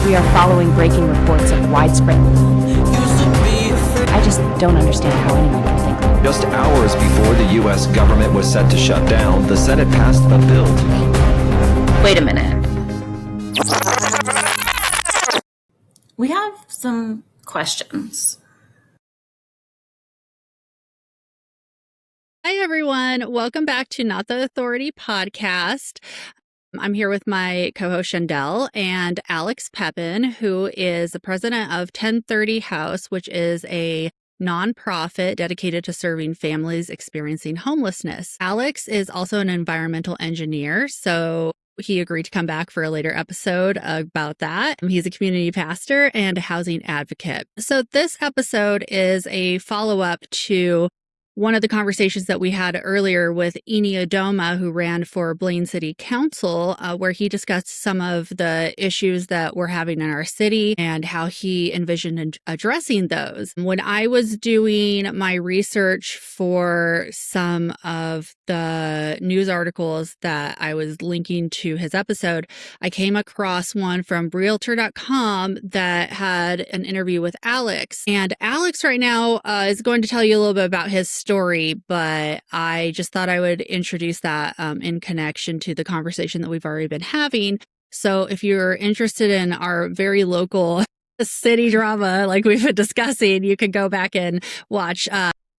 We are following breaking reports of widespread. I just don't understand how anyone can think that. Just hours before the U.S. government was set to shut down, the Senate passed a bill. Wait a minute. We have some questions. Hi, everyone. Welcome back to Not the Authority podcast. I'm here with my co-host Shandell and Alex Pepin, who is the president of 1030 House, which is a nonprofit dedicated to serving families experiencing homelessness. Alex is also an environmental engineer, so he agreed to come back for a later episode about that. He's a community pastor and a housing advocate. So this episode is a follow-up to one of the conversations that we had earlier with Adoma, who ran for Blaine City Council, where he discussed some of the issues that we're having in our city and how he envisioned addressing those. When I was doing my research for some of the news articles that I was linking to his episode, I came across one from Realtor.com that had an interview with Alex. And Alex right now is going to tell you a little bit about his story, but I just thought I would introduce that in connection to the conversation that we've already been having. So if you're interested in our very local city drama, like we've been discussing, you can go back and watch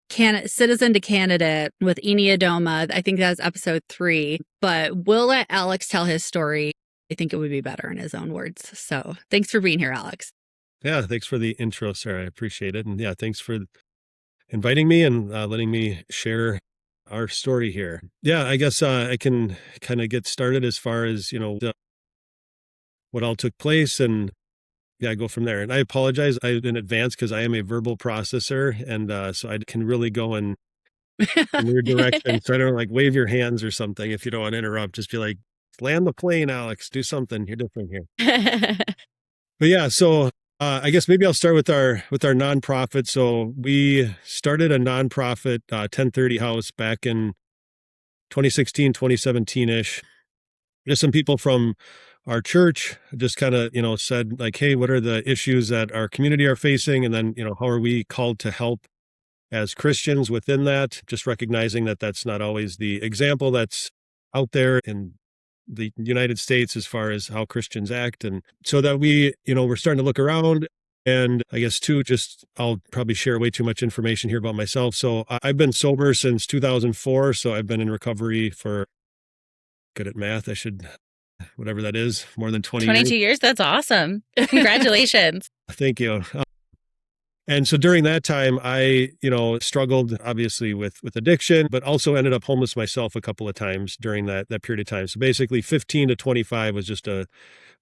Citizen to Candidate with Adoma. I think that's episode 3, but we'll let Alex tell his story. I think it would be better in his own words. So thanks for being here, Alex. Yeah, thanks for the intro, Sarah. I appreciate it. And yeah, thanks for inviting me and letting me share our story here. Yeah, I guess I can kind of get started as far as, what all took place and go from there. And I apologize in advance because I am a verbal processor. And so I can really go in weird direction. So I don't wave your hands or something. If you don't want to interrupt, just be like, land the plane, Alex, do something. You're different here. But yeah, so I guess maybe I'll start with our nonprofit. So we started a nonprofit, 1030 House, back in 2016, 2017-ish. Just some people from our church just kind of, said like, hey, what are the issues that our community are facing? And then, how are we called to help as Christians within that? Just recognizing that that's not always the example that's out there in the United States as far as how Christians act. And so that we're starting to look around. And I guess too, I'll probably share way too much information here about myself. So I've been sober since 2004. So I've been in recovery for, good at math, whatever that is, more than 22 years. That's awesome. Congratulations. Thank you. And so during that time, I, struggled obviously with addiction, but also ended up homeless myself a couple of times during that period of time. So basically 15 to 25 was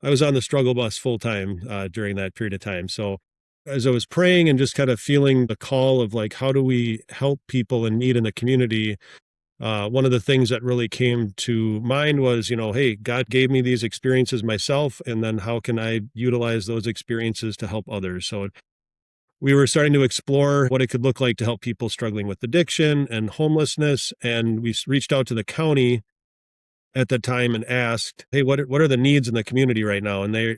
I was on the struggle bus full time during that period of time. So as I was praying and just kind of feeling the call of like, how do we help people in need in the community? One of the things that really came to mind was, hey, God gave me these experiences myself, and then how can I utilize those experiences to help others? So we were starting to explore what it could look like to help people struggling with addiction and homelessness. And we reached out to the county at the time and asked, hey, what are the needs in the community right now? And the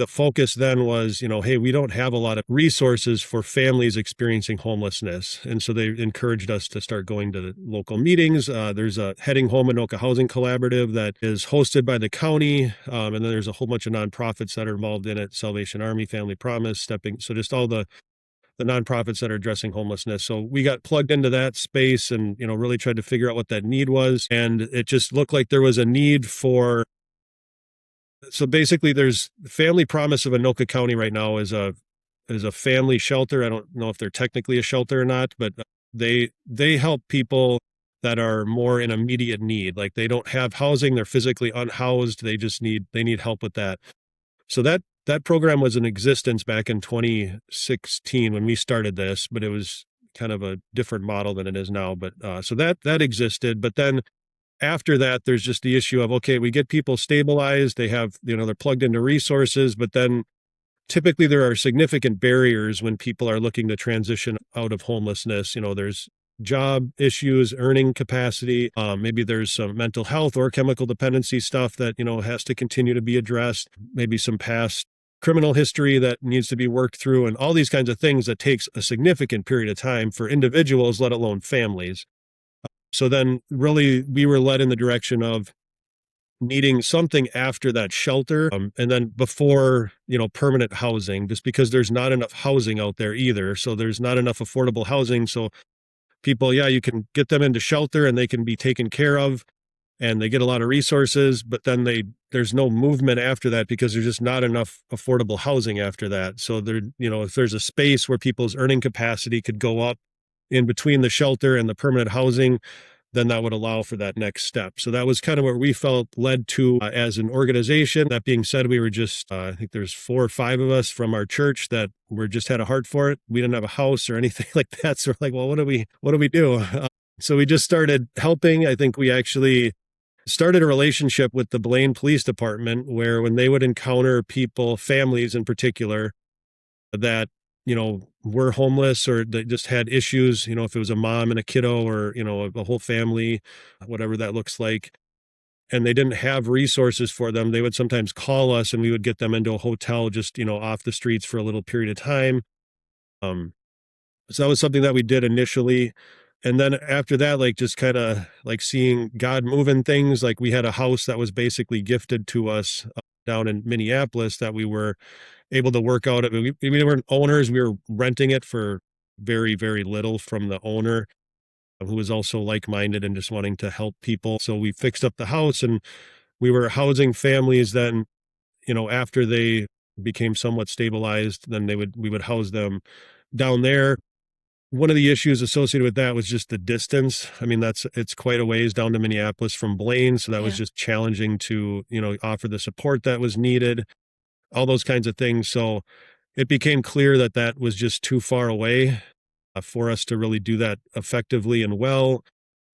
focus then was, hey, we don't have a lot of resources for families experiencing homelessness. And so they encouraged us to start going to the local meetings. There's a Heading Home Anoka Housing Collaborative that is hosted by the county. And then there's a whole bunch of nonprofits that are involved in it: Salvation Army, Family Promise, so just all the nonprofits that are addressing homelessness. So we got plugged into that space and, really tried to figure out what that need was. And it just looked like there was a need for, so basically there's Family Promise of Anoka County right now is a family shelter. I don't know if they're technically a shelter or not, but they help people that are more in immediate need. Like they don't have housing, they're physically unhoused. They need help with that. So that program was in existence back in 2016 when we started this, but it was kind of a different model than it is now. But so that existed. But then after that, there's just the issue of, okay, we get people stabilized. They have, they're plugged into resources, but then typically there are significant barriers when people are looking to transition out of homelessness. There's job issues, earning capacity. Maybe there's some mental health or chemical dependency stuff that, has to continue to be addressed. Maybe some past criminal history that needs to be worked through, and all these kinds of things that takes a significant period of time for individuals, let alone families. So then really we were led in the direction of needing something after that shelter, and then before, permanent housing, just because there's not enough housing out there either. So there's not enough affordable housing. So people, yeah, you can get them into shelter and they can be taken care of and they get a lot of resources, but then there's no movement after that because there's just not enough affordable housing after that. So there, if there's a space where people's earning capacity could go up in between the shelter and the permanent housing, then that would allow for that next step. So that was kind of where we felt led to as an organization. That being said, we were just, I think there's 4 or 5 of us from our church that were just had a heart for it. We didn't have a house or anything like that. So we're like, well, what do we do? So we just started helping. I think we actually started a relationship with the Blaine Police Department where when they would encounter people, families in particular, that were homeless or that just had issues, if it was a mom and a kiddo or, a whole family, whatever that looks like, and they didn't have resources for them, they would sometimes call us and we would get them into a hotel just, off the streets for a little period of time. So that was something that we did initially. And then after that, like just kind of like seeing God moving things, like we had a house that was basically gifted to us down in Minneapolis that we were able to work out. We weren't owners. We were renting it for very, very little from the owner, who was also like-minded and just wanting to help people. So we fixed up the house and we were housing families. Then, after they became somewhat stabilized, then we would house them down there. One of the issues associated with that was just the distance. I mean, it's quite a ways down to Minneapolis from Blaine. So that was just challenging to, offer the support that was needed, all those kinds of things. So it became clear that that was just too far away for us to really do that effectively and well.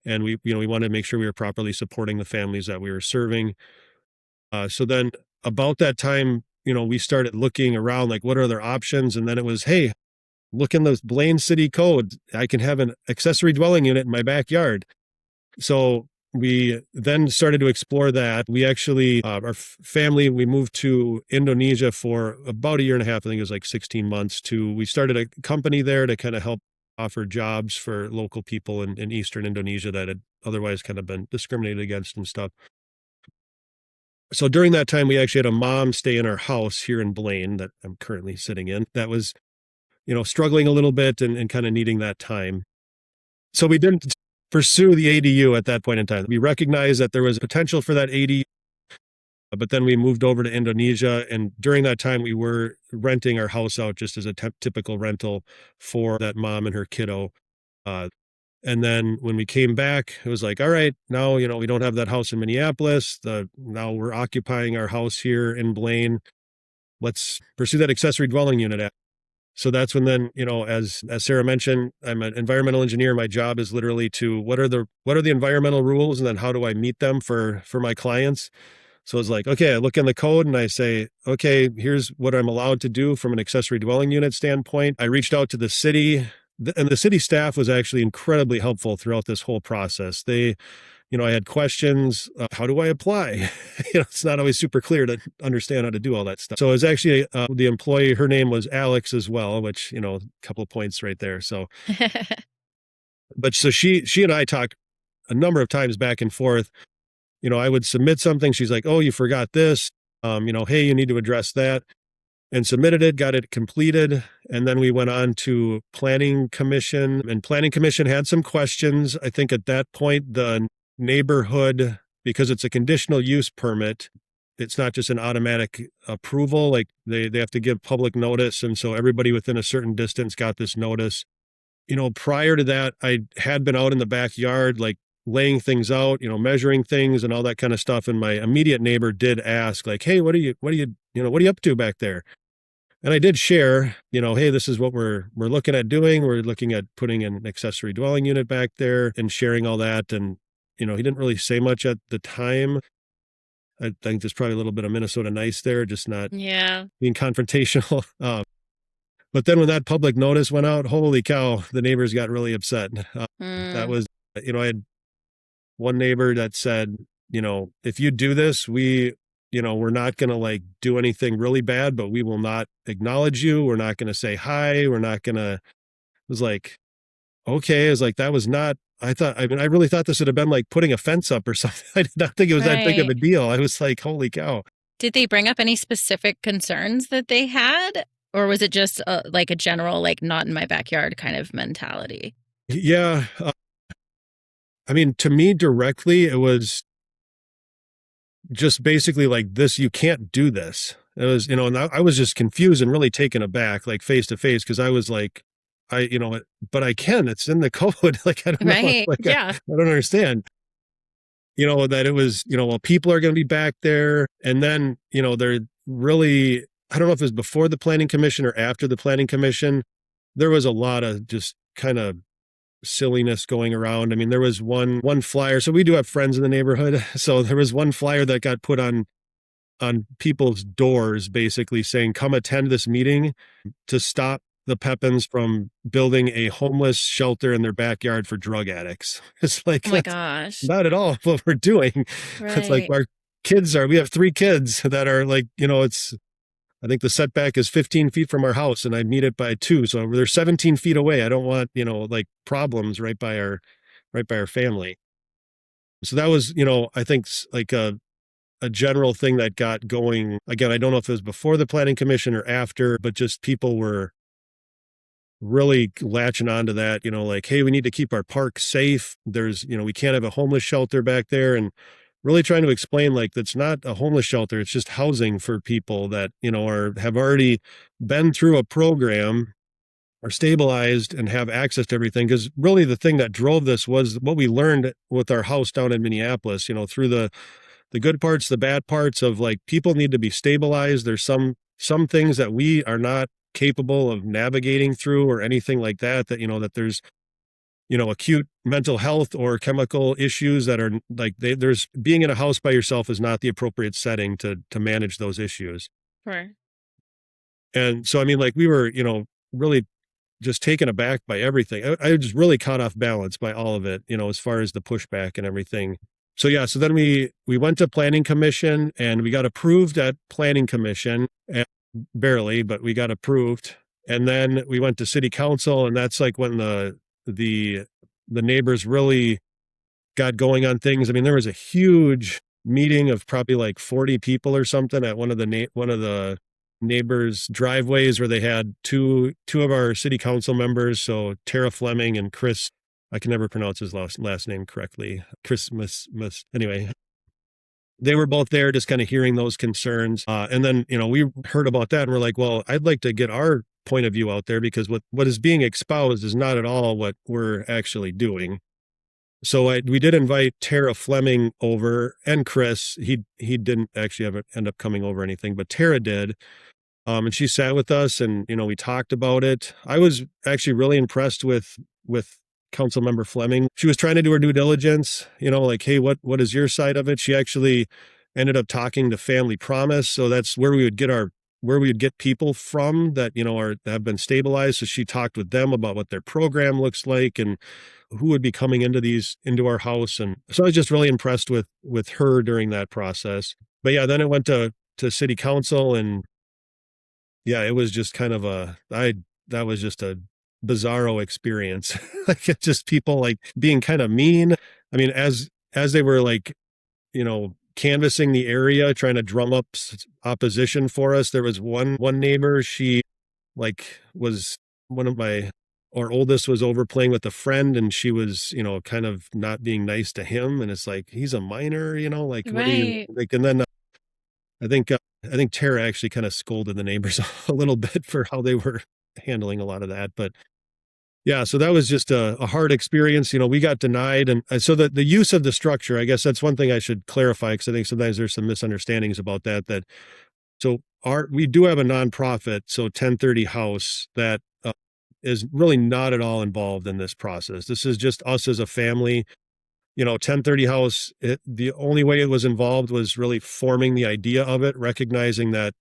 And we wanted to make sure we were properly supporting the families that we were serving. So then about that time, we started looking around, like what are other options? And then it was, hey, look in the Blaine City Code. I can have an accessory dwelling unit in my backyard. So we then started to explore that. We actually, our family, we moved to Indonesia for about 1.5 years. I think it was like 16 months we started a company there to kind of help offer jobs for local people in Eastern Indonesia that had otherwise kind of been discriminated against and stuff. So during that time, we actually had a mom stay in our house here in Blaine that I'm currently sitting in that was struggling a little bit and kind of needing that time. So we didn't pursue the ADU at that point in time. We recognized that there was potential for that ADU, but then we moved over to Indonesia. And during that time, we were renting our house out just as a typical rental for that mom and her kiddo. And then when we came back, it was like, all right, now, we don't have that house in Minneapolis. Now we're occupying our house here in Blaine. Let's pursue that accessory dwelling unit. So that's when then, as Sarah mentioned, I'm an environmental engineer. My job is literally to what are the environmental rules, and then how do I meet them for my clients? So it's like, okay, I look in the code and I say, okay, here's what I'm allowed to do from an accessory dwelling unit standpoint. I reached out to the city, and the city staff was actually incredibly helpful throughout this whole process. I had questions. How do I apply? It's not always super clear to understand how to do all that stuff. So it was actually the employee, her name was Alex as well, which, a couple of points right there. So, but so she and I talked a number of times back and forth. I would submit something. She's like, oh, you forgot this. Hey, you need to address that. And submitted it, got it completed. And then we went on to Planning Commission, and Planning Commission had some questions. I think at that point, the neighborhood, because it's a conditional use permit, it's not just an automatic approval. Like they have to give public notice. And so everybody within a certain distance got this notice. Prior to that, I had been out in the backyard, like laying things out, measuring things and all that kind of stuff. And my immediate neighbor did ask, like, hey, what are you up to back there? And I did share, hey, this is what we're looking at doing. We're looking at putting an accessory dwelling unit back there and sharing all that. And, he didn't really say much at the time. I think there's probably a little bit of Minnesota nice there, just not being confrontational. But then when that public notice went out, holy cow, the neighbors got really upset. That was, I had one neighbor that said, if you do this, we we're not going to like do anything really bad, but we will not acknowledge you. We're not going to say hi. We're not going to, it was like, okay. It's like, that was not, I mean, I really thought this would have been like putting a fence up or something. I did not think it was that big of a Right. deal. I was like, holy cow. Did they bring up any specific concerns that they had? Or was it just like a general, like, not in my backyard kind of mentality? Yeah. I mean, to me directly, it was just basically like this, you can't do this. It was, and I was just confused and really taken aback, like face to face, because I was like, but I can, it's in the code. Like, I don't know. Right. Like, Yeah. I don't understand, that it was, well, people are going to be back there. And then, they're really, I don't know if it was before the planning commission or after the planning commission, there was a lot of just kind of silliness going around. I mean, there was one flyer. So we do have friends in the neighborhood. So there was one flyer that got put on people's doors, basically saying, come attend this meeting to stop the Pepins from building a homeless shelter in their backyard for drug addicts. It's like, Oh my that's gosh. not at all what we're doing. It's like Right. our we have 3 kids that are like, I think the setback is 15 feet from our house and I meet it by 2. So they're 17 feet away. I don't want, like problems right by our family. So that was, I think like a general thing that got going. Again, I don't know if it was before the planning commission or after, but just people were really latching onto that, like, hey, we need to keep our park safe. There's, we can't have a homeless shelter back there. And really trying to explain like that's not a homeless shelter. It's just housing for people that, have already been through a program, are stabilized and have access to everything. Because really the thing that drove this was what we learned with our house down in Minneapolis, through the good parts, the bad parts of like people need to be stabilized. There's some things that we are not capable of navigating through or anything like that, that there's, acute mental health or chemical issues that are like, there's being in a house by yourself is not the appropriate setting to manage those issues. Sure. And so, I mean, like we were, really just taken aback by everything. I was just really caught off balance by all of it, as far as the pushback and everything. So yeah, so then we went to planning commission and we got approved at planning commission, and barely, but we got approved. And then we went to city council, and that's like when the neighbors really got going on things. I mean, there was a huge meeting of probably like 40 people or something at one of the neighbors' driveways where they had two of our city council members, so Tara Fleming and Chris, I can never pronounce his last name correctly. Christmas. Anyway, they were both there just kind of hearing those concerns. And then, we heard about that and we're like, well, I'd like to get our point of view out there because what is being espoused is not at all what we're actually doing. So we did invite Tara Fleming over and Chris. He didn't actually end up coming over or anything, but Tara did. And she sat with us and, we talked about it. I was actually really impressed with Councilmember Fleming. She was trying to do her due diligence, like, hey, what is your side of it? She actually ended up talking to Family Promise. So that's where we would get people from that, have been stabilized. So she talked with them about what their program looks like and who would be coming into our house. And so I was just really impressed with her during that process. But yeah, then it went to city council, and yeah, it was just kind of that was just a bizarro experience. Like it's just people like being kind of mean. I mean, as they were like, canvassing the area, trying to drum up opposition for us. There was one neighbor, she like was our oldest was over playing with a friend and she was, kind of not being nice to him. And it's like, he's a minor, like, what do you Right. like? And then I think Tara actually kind of scolded the neighbors a little bit for how they were handling a lot of that. But yeah, so that was just a hard experience. We got denied. And so the use of the structure, I guess that's one thing I should clarify, because I think sometimes there's some misunderstandings about that. So we do have a nonprofit, so 1030 House, that is really not at all involved in this process. This is just us as a family. 1030 House, the only way it was involved was really forming the idea of it, recognizing that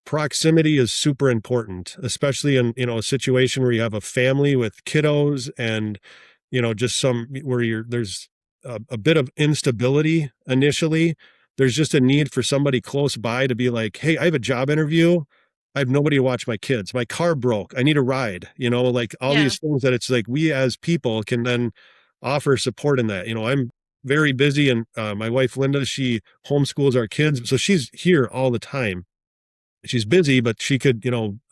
proximity is super important, especially in, a situation where you have a family with kiddos and, just there's a bit of instability initially. there's just a need for somebody close by to be like, hey, I have a job interview. I have nobody to watch my kids. My car broke. I need a ride, like all Yeah. these things that it's like we as people can then offer support in that. I'm very busy, and my wife, Lynda, she homeschools our kids. So she's here all the time. She's busy, but she could,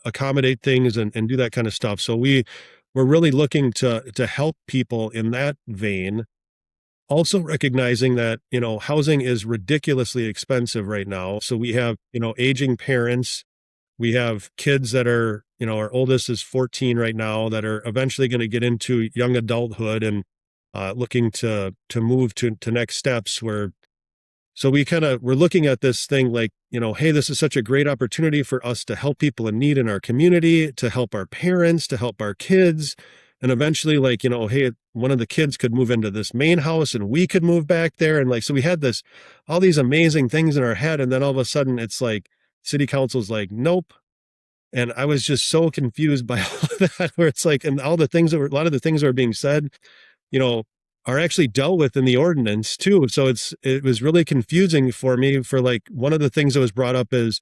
accommodate things and do that kind of stuff. So we're really looking to help people in that vein. Also recognizing that, housing is ridiculously expensive right now. So we have, aging parents. We have kids that are, our oldest is 14 right now, that are eventually going to get into young adulthood and looking to move to next steps where. So we're looking at this thing like, hey, this is such a great opportunity for us to help people in need in our community, to help our parents, to help our kids. And eventually, like, hey, one of the kids could move into this main house and we could move back there. And like, so we had all these amazing things in our head. And then all of a sudden it's like, city council's like, nope. And I was just so confused by all of that, where it's like, and a lot of the things that were being said, are actually dealt with in the ordinance too. So it was really confusing for me. For like, one of the things that was brought up is,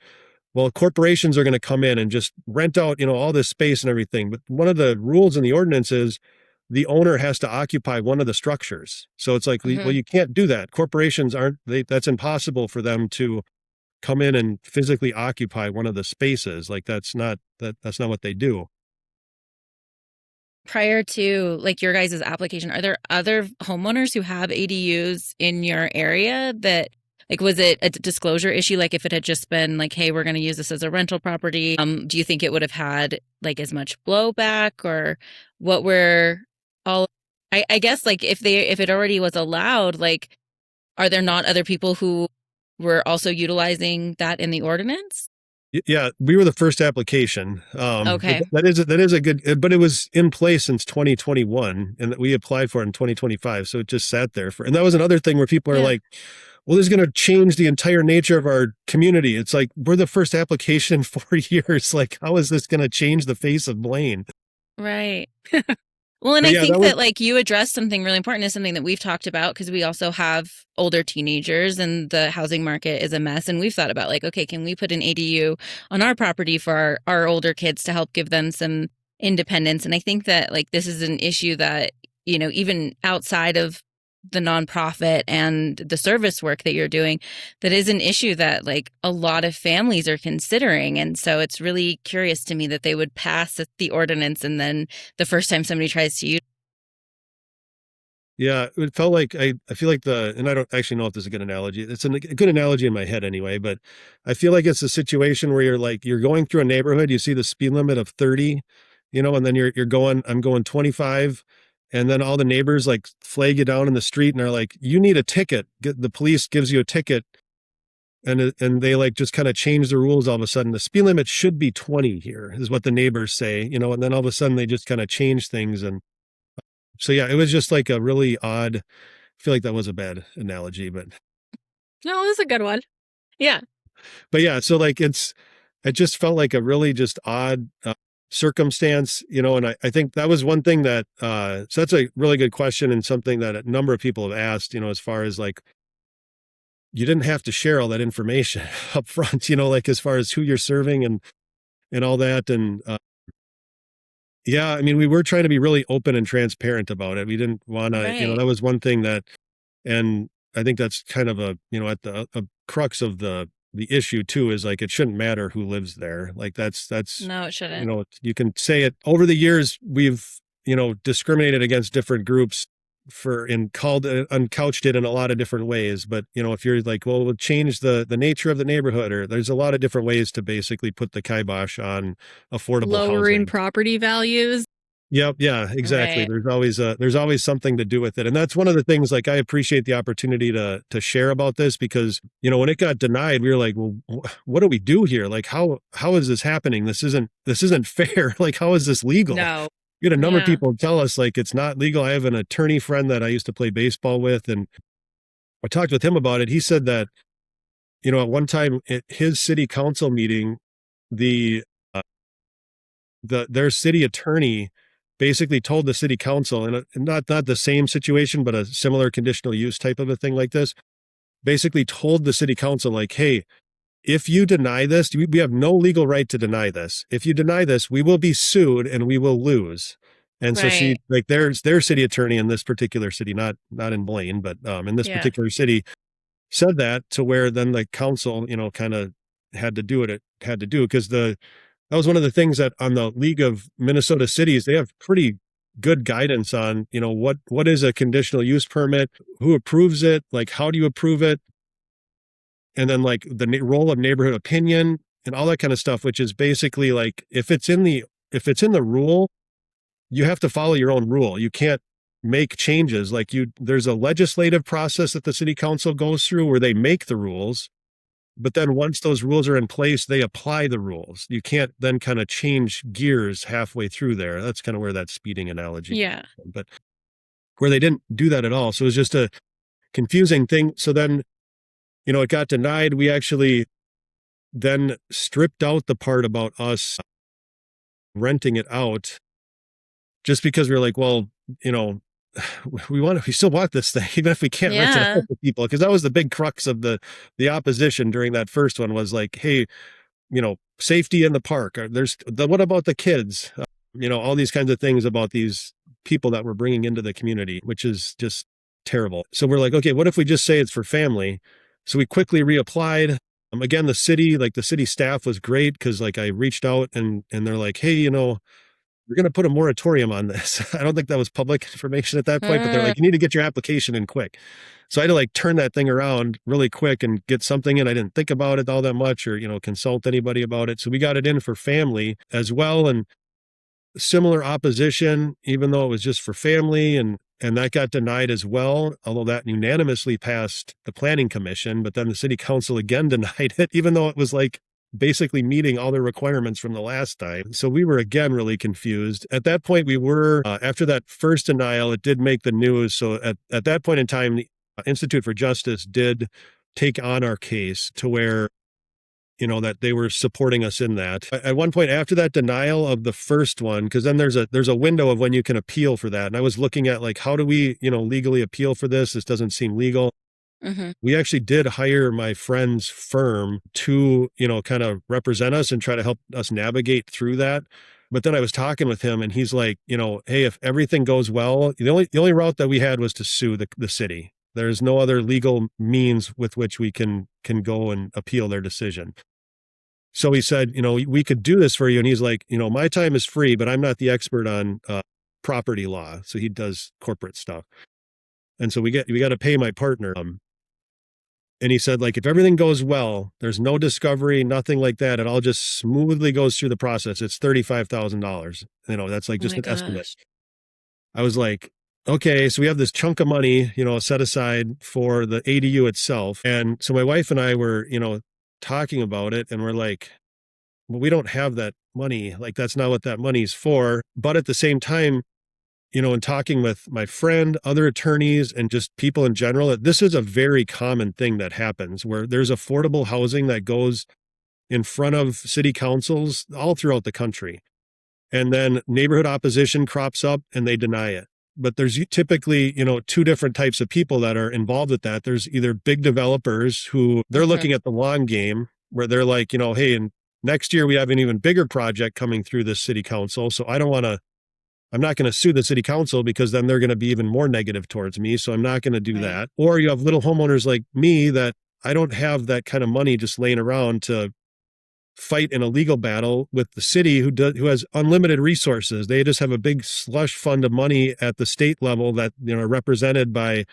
well, corporations are going to come in and just rent out, all this space and everything. But one of the rules in the ordinance is the owner has to occupy one of the structures. So it's like, well, you can't do that. Corporations that's impossible for them to come in and physically occupy one of the spaces. Like that's not what they do. Prior to like your guys' application, are there other homeowners who have ADUs in your area that, like, was it a disclosure issue? Like if it had just been like, hey, we're going to use this as a rental property, do you think it would have had like as much blowback, or what were all, I guess like if it already was allowed, like, are there not other people who were also utilizing that in the ordinance? Yeah, we were the first application. Okay. That is a good, but it was in place since 2021, and that we applied for it in 2025. So it just sat there and that was another thing where people are like, well, this is going to change the entire nature of our community. It's like, we're the first application in 4 years. Like, how is this going to change the face of Blaine? Right. Well, and But I yeah, think that that like you addressed something really important, is something that we've talked about, because we also have older teenagers and the housing market is a mess. And we've thought about like, okay, can we put an ADU on our property for our older kids to help give them some independence? And I think that like this is an issue that, even outside of the nonprofit and the service work that you're doing, that is an issue that like a lot of families are considering. And so it's really curious to me that they would pass the ordinance and then the first time somebody tries to use. Yeah, it felt like I feel like and I don't actually know if this is a good analogy. It's a good analogy in my head anyway, but I feel like it's a situation where you're going through a neighborhood, you see the speed limit of 30, and then I'm going 25. And then all the neighbors like flag you down in the street and are like, you need a ticket. The police gives you a ticket. And they like just kind of change the rules all of a sudden. The speed limit should be 20 here, is what the neighbors say, and then all of a sudden they just kind of change things. And so, yeah, it was just like a really odd, I feel like that was a bad analogy, but. No, it was a good one. Yeah. But yeah, so like it just felt like a really just odd circumstance, and I think that was one thing that, so that's a really good question, and something that a number of people have asked, as far as like, you didn't have to share all that information up front, like as far as who you're serving and all that. And yeah, I mean, we were trying to be really open and transparent about it. We didn't want to, that was one thing that, and I think that's kind of a crux of the issue too, is like, it shouldn't matter who lives there. Like that's, No, it shouldn't. You can say it. Over the years, we've, discriminated against different groups uncouched it in a lot of different ways. But, if you're like, well, we'll change the nature of the neighborhood, or there's a lot of different ways to basically put the kibosh on affordable lowering housing. property values. Yep. Yeah, exactly. Right. There's always something to do with it. And that's one of the things, like, I appreciate the opportunity to share about this, because, when it got denied, we were like, well, what do we do here? Like, how is this happening? This isn't fair. Like, how is this legal? No. We had a number of people tell us like, it's not legal. I have an attorney friend that I used to play baseball with, and I talked with him about it. He said that, at one time at his city council meeting, their city attorney basically told the city council, and not the same situation, but a similar conditional use type of a thing like this. basically told the city council, like, hey, if you deny this, we have no legal right to deny this. If you deny this, we will be sued and we will lose. And so she, Right. like, their city attorney in this particular city, not in Blaine, but in this Yeah. particular city, said that, to where then the council, kind of had to do what it had to do, because that was one of the things that on the League of Minnesota Cities, they have pretty good guidance on, what is a conditional use permit, who approves it, like how do you approve it, and then like the role of neighborhood opinion and all that kind of stuff, which is basically like, if it's in the rule, you have to follow your own rule. You can't make changes. Like, there's a legislative process that the city council goes through where they make the rules, but then once those rules are in place, they apply the rules. You can't then kind of change gears halfway through there. That's kind of where that speeding analogy, Yeah. but where they didn't do that at all. So it was just a confusing thing. So then, it got denied. We actually then stripped out the part about us renting it out, just because we were like, well, we still want this thing, even if we can't rent it Yeah. out to people. Because that was the big crux of the opposition during that first one, was like, hey, safety in the park. What about the kids? All these kinds of things about these people that we're bringing into the community, which is just terrible. So we're like, okay, what if we just say it's for family? So we quickly reapplied. Again, the city staff was great, because like I reached out and they're like, hey, we're going to put a moratorium on this. I don't think that was public information at that point, but they're like, you need to get your application in quick. So I had to like turn that thing around really quick and get something in. I didn't think about it all that much, or, consult anybody about it. So we got it in for family as well. And similar opposition, even though it was just for family, and that got denied as well, although that unanimously passed the planning commission, but then the city council again denied it, even though it was like basically meeting all the requirements from the last time. So we were again really confused. At that point, we were, after that first denial, it did make the news. So at that point in time, the Institute for Justice did take on our case, to where, that they were supporting us in that. At one point after that denial of the first one, because then there's a window of when you can appeal for that. And I was looking at like, how do we, legally appeal for this? This doesn't seem legal. Mm-hmm. We actually did hire my friend's firm to, kind of represent us and try to help us navigate through that. But then I was talking with him and he's like, hey, if everything goes well, the only route that we had was to sue the city. There's no other legal means with which we can go and appeal their decision. So he said, we could do this for you. And he's like, my time is free, but I'm not the expert on property law. So he does corporate stuff. And so we got to pay my partner. And he said, like, if everything goes well, there's no discovery, nothing like that. It all just smoothly goes through the process. It's $35,000. That's like just an estimate. I was like, okay, so we have this chunk of money, set aside for the ADU itself. And so my wife and I were, talking about it, and we're like, well, we don't have that money. Like, that's not what that money's for. But at the same time, in talking with my friend, other attorneys, and just people in general, that this is a very common thing that happens, where there's affordable housing that goes in front of city councils all throughout the country. And then neighborhood opposition crops up and they deny it. But there's typically, two different types of people that are involved with that. There's either big developers who they're looking at the long game, where they're like, hey, and next year we have an even bigger project coming through this city council. So I'm not going to sue the city council, because then they're going to be even more negative towards me. So I'm not going to do that. Or you have little homeowners like me that I don't have that kind of money just laying around to fight in a legal battle with the city, who has unlimited resources. They just have a big slush fund of money at the state level that, represented by,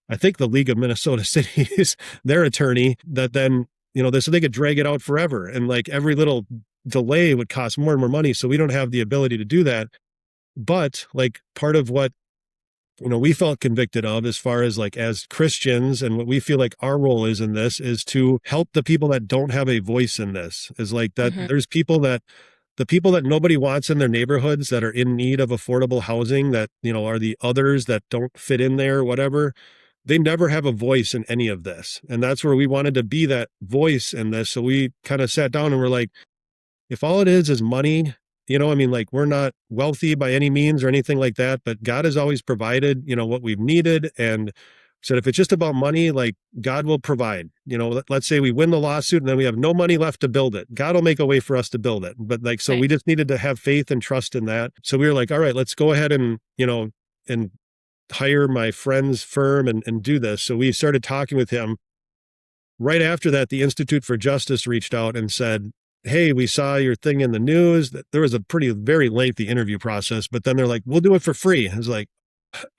I think, the League of Minnesota Cities, their attorney, that then, so they could drag it out forever. And like every little delay would cost more and more money. So we don't have the ability to do that. But like part of what, we felt convicted of, as far as like as Christians, and what we feel like our role is in this, is to help the people that don't have a voice in this. Is like that there's the people that nobody wants in their neighborhoods, that are in need of affordable housing, that, are the others that don't fit in there, whatever. They never have a voice in any of this. And that's where we wanted to be that voice in this. So we kind of sat down and we're like, if all it is money, like, we're not wealthy by any means or anything like that, but God has always provided, what we've needed. And said, if it's just about money, like God will provide. Let's say we win the lawsuit and then we have no money left to build it. God will make a way for us to build it. But like, so Right. we just needed to have faith and trust in that. So we were like, all right, let's go ahead and, and hire my friend's firm and do this. So we started talking with him. Right after that, the Institute for Justice reached out and said, hey, we saw your thing in the news. That there was a very lengthy interview process, but then they're like, we'll do it for free. I was like,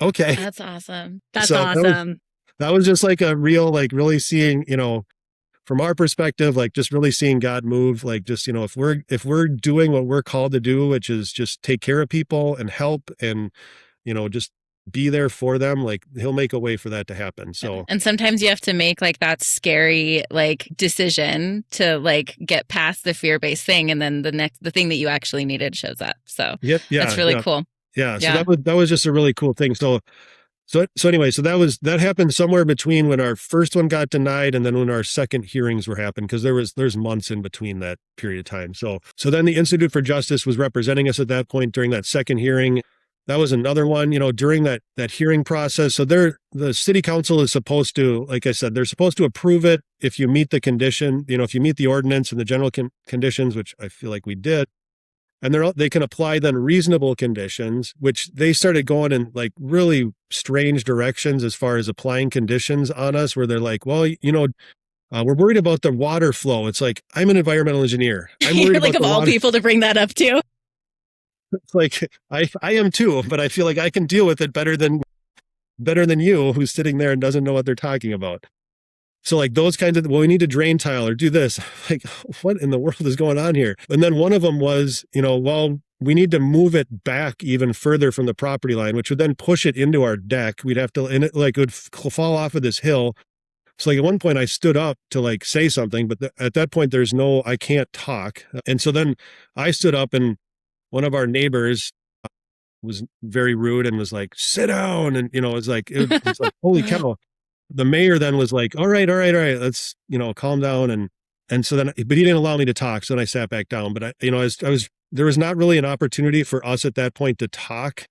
okay. That's awesome. That's So awesome. That was just like a real, like really seeing, from our perspective, like just really seeing God move, like just, if we're doing what we're called to do, which is just take care of people and help and, just be there for them, like he'll make a way for that to happen. So, and sometimes you have to make like that scary like decision to like get past the fear-based thing, and then the thing that you actually needed shows up. So that's really cool. Yeah. So that was just a really cool thing. So anyway, so that happened somewhere between when our first one got denied and then when our second hearings were happening, because there's months in between that period of time. So then the Institute for Justice was representing us at that point during that second hearing. That was another one, during that hearing process. So the city council is supposed to, like I said, they're supposed to approve it if you meet the condition, if you meet the ordinance and the general conditions, which I feel like we did. And they can apply then reasonable conditions, which they started going in like really strange directions as far as applying conditions on us, where they're like, well, we're worried about the water flow. It's like, I'm an environmental engineer. I'm worried You're like about of all people to bring that up to. It's like, I am too, but I feel like I can deal with it better than you, who's sitting there and doesn't know what they're talking about. So like those kinds of, well, we need to drain tile or do this. Like, what in the world is going on here? And then one of them was, well, we need to move it back even further from the property line, which would then push it into our deck. We'd have to, and it like would fall off of this hill. So like at one point I stood up to like say something, but at that point I can't talk. And so then I stood up and one of our neighbors was very rude and was like, sit down. And, it was like, holy cow. The mayor then was like, all right, let's, calm down. And so then, but he didn't allow me to talk. So then I sat back down, but there was not really an opportunity for us at that point to talk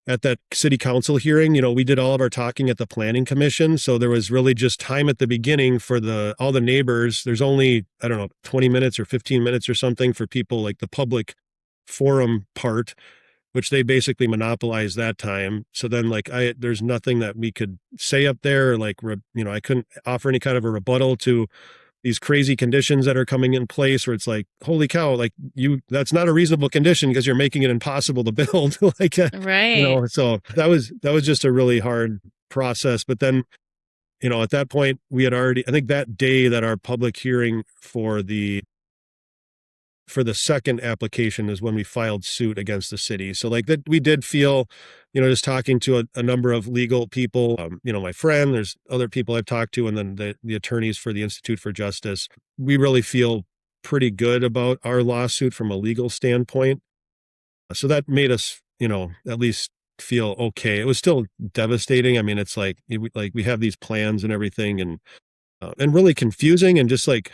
at that city council hearing. We did all of our talking at the planning commission. So there was really just time at the beginning for all the neighbors. There's only, 20 minutes or 15 minutes or something for people, like the public forum part, which they basically monopolized that time. So then like there's nothing that we could say up there, like, I couldn't offer any kind of a rebuttal to these crazy conditions that are coming in place where it's like, holy cow, like that's not a reasonable condition because you're making it impossible to build. Like, right. So that was just a really hard process. But then, at that point we had already, I think that day that our public hearing for the second application is when we filed suit against the city. So like that, we did feel, just talking to a number of legal people, my friend, there's other people I've talked to, and then the attorneys for the Institute for Justice, we really feel pretty good about our lawsuit from a legal standpoint. So that made us, at least feel okay. It was still devastating. I mean, it's like we have these plans and everything, and really confusing and just like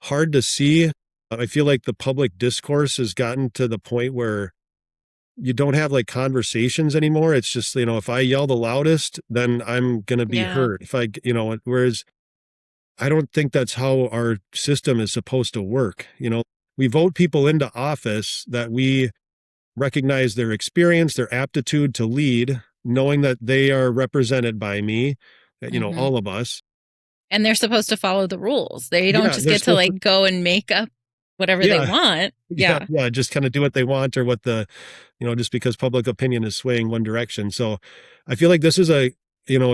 hard to see. I feel like the public discourse has gotten to the point where you don't have like conversations anymore. It's just, if I yell the loudest, then I'm going to be heard. If whereas I don't think that's how our system is supposed to work. We vote people into office that we recognize their experience, their aptitude to lead, knowing that they are represented by me, all of us. And they're supposed to follow the rules. They don't just get to like go and make up whatever they want. Yeah. Just kind of do what they want, or what just because public opinion is swaying one direction. So I feel like this is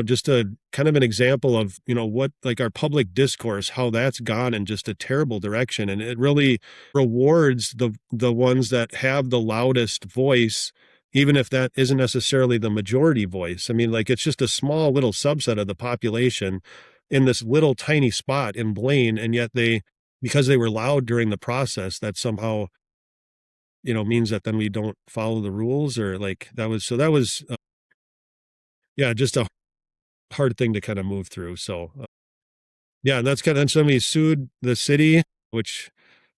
just a kind of an example of, what like our public discourse, how that's gone in just a terrible direction. And it really rewards the ones that have the loudest voice, even if that isn't necessarily the majority voice. I mean, like it's just a small little subset of the population in this little tiny spot in Blaine. And yet because they were loud during the process, that somehow, means that then we don't follow the rules, or like just a hard thing to kind of move through. So, and that's kind of, and somebody sued the city, which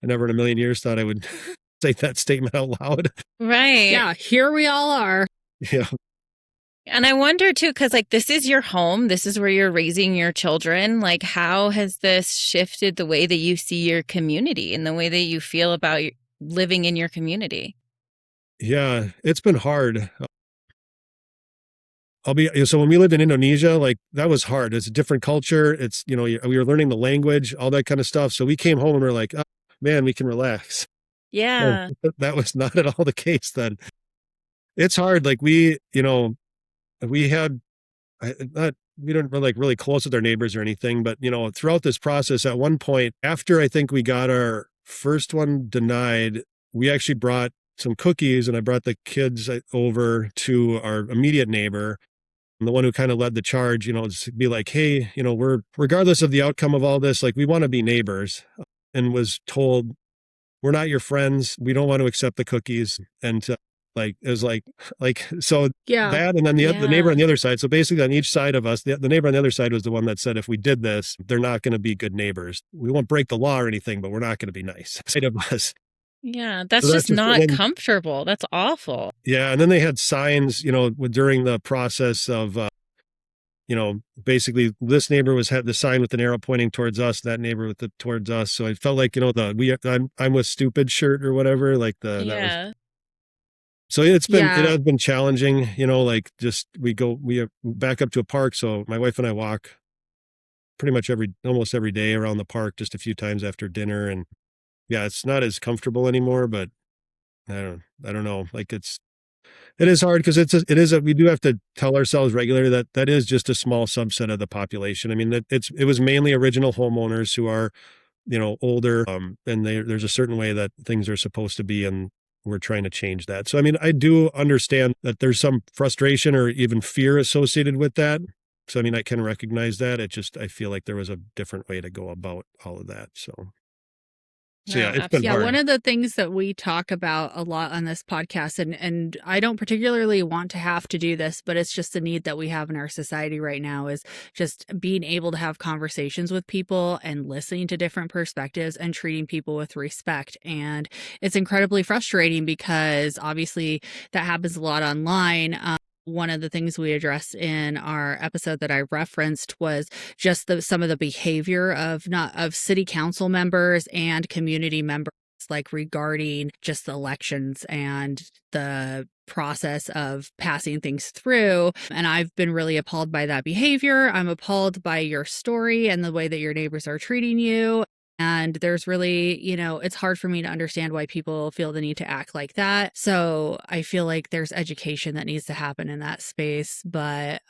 I never in a million years thought I would say that statement out loud. Right. Yeah. Here we all are. Yeah. And I wonder too, because like this is your home, this is where you're raising your children. Like, how has this shifted the way that you see your community and the way that you feel about living in your community? Yeah, it's been hard. So when we lived in Indonesia, like that was hard. It's a different culture. It's, we were learning the language, all that kind of stuff. So we came home and we're like, oh, man, we can relax. No, Yeah. that was not at all the case then. It's hard. Like we had, not, we don't like really close with our neighbors or anything, but throughout this process, at one point, after I think we got our first one denied, we actually brought some cookies and I brought the kids over to our immediate neighbor. And the one who kind of led the charge, just be like, hey, we're regardless of the outcome of all this, like we want to be neighbors, and was told, we're not your friends. We don't want to accept the cookies. And like, it was like, so Yeah. that, and then the neighbor Yeah. on the other side. So basically on each side of us, the neighbor on the other side was the one that said, if we did this, they're not going to be good neighbors. We won't break the law or anything, but we're not going to be nice. Side of us. Yeah. That's So just and not then- comfortable. That's awful. Yeah. And then they had signs, during the process of, basically this neighbor had the sign with an arrow pointing towards us, that neighbor with it towards us. So I felt like, I'm with stupid shirt or whatever, like that was, so it has been challenging, like just, we back up to a park. So my wife and I walk pretty much almost every day around the park, just a few times after dinner. And yeah, it's not as comfortable anymore, but I don't know. Like it is hard because we do have to tell ourselves regularly that is just a small subset of the population. I mean, it was mainly original homeowners who are, older, and there's a certain way that things are supposed to be, and we're trying to change that. So, I mean, I do understand that there's some frustration or even fear associated with that. So, I mean, I can recognize that. I feel like there was a different way to go about all of that. So yeah, it's been hard. One of the things that we talk about a lot on this podcast, and I don't particularly want to have to do this, but it's just a need that we have in our society right now, is just being able to have conversations with people and listening to different perspectives and treating people with respect. And it's incredibly frustrating because obviously that happens a lot online. One of the things we addressed in our episode that I referenced was just some of the behavior of city council members and community members, like regarding just the elections and the process of passing things through. And I've been really appalled by that behavior. I'm appalled by your story and the way that your neighbors are treating you. And there's really, it's hard for me to understand why people feel the need to act like that. So I feel like there's education that needs to happen in that space. But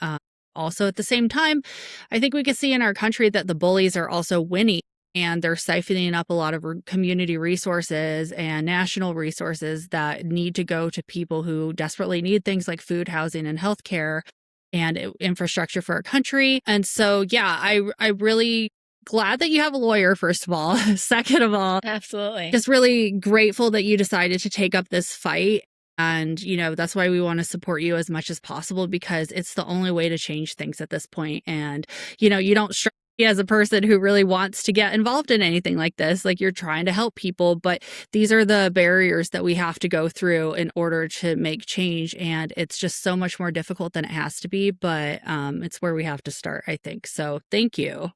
also at the same time, I think we can see in our country that the bullies are also winning, and they're siphoning up a lot of community resources and national resources that need to go to people who desperately need things like food, housing, and healthcare and infrastructure for our country. And so, yeah, I really glad that you have a lawyer, first of all. Second of all, Absolutely. just really grateful that you decided to take up this fight. And, that's why we want to support you as much as possible, because it's the only way to change things at this point. And, you don't strike me as a person who really wants to get involved in anything like this. Like, you're trying to help people, but these are the barriers that we have to go through in order to make change. And it's just so much more difficult than it has to be, but it's where we have to start, I think. So thank you.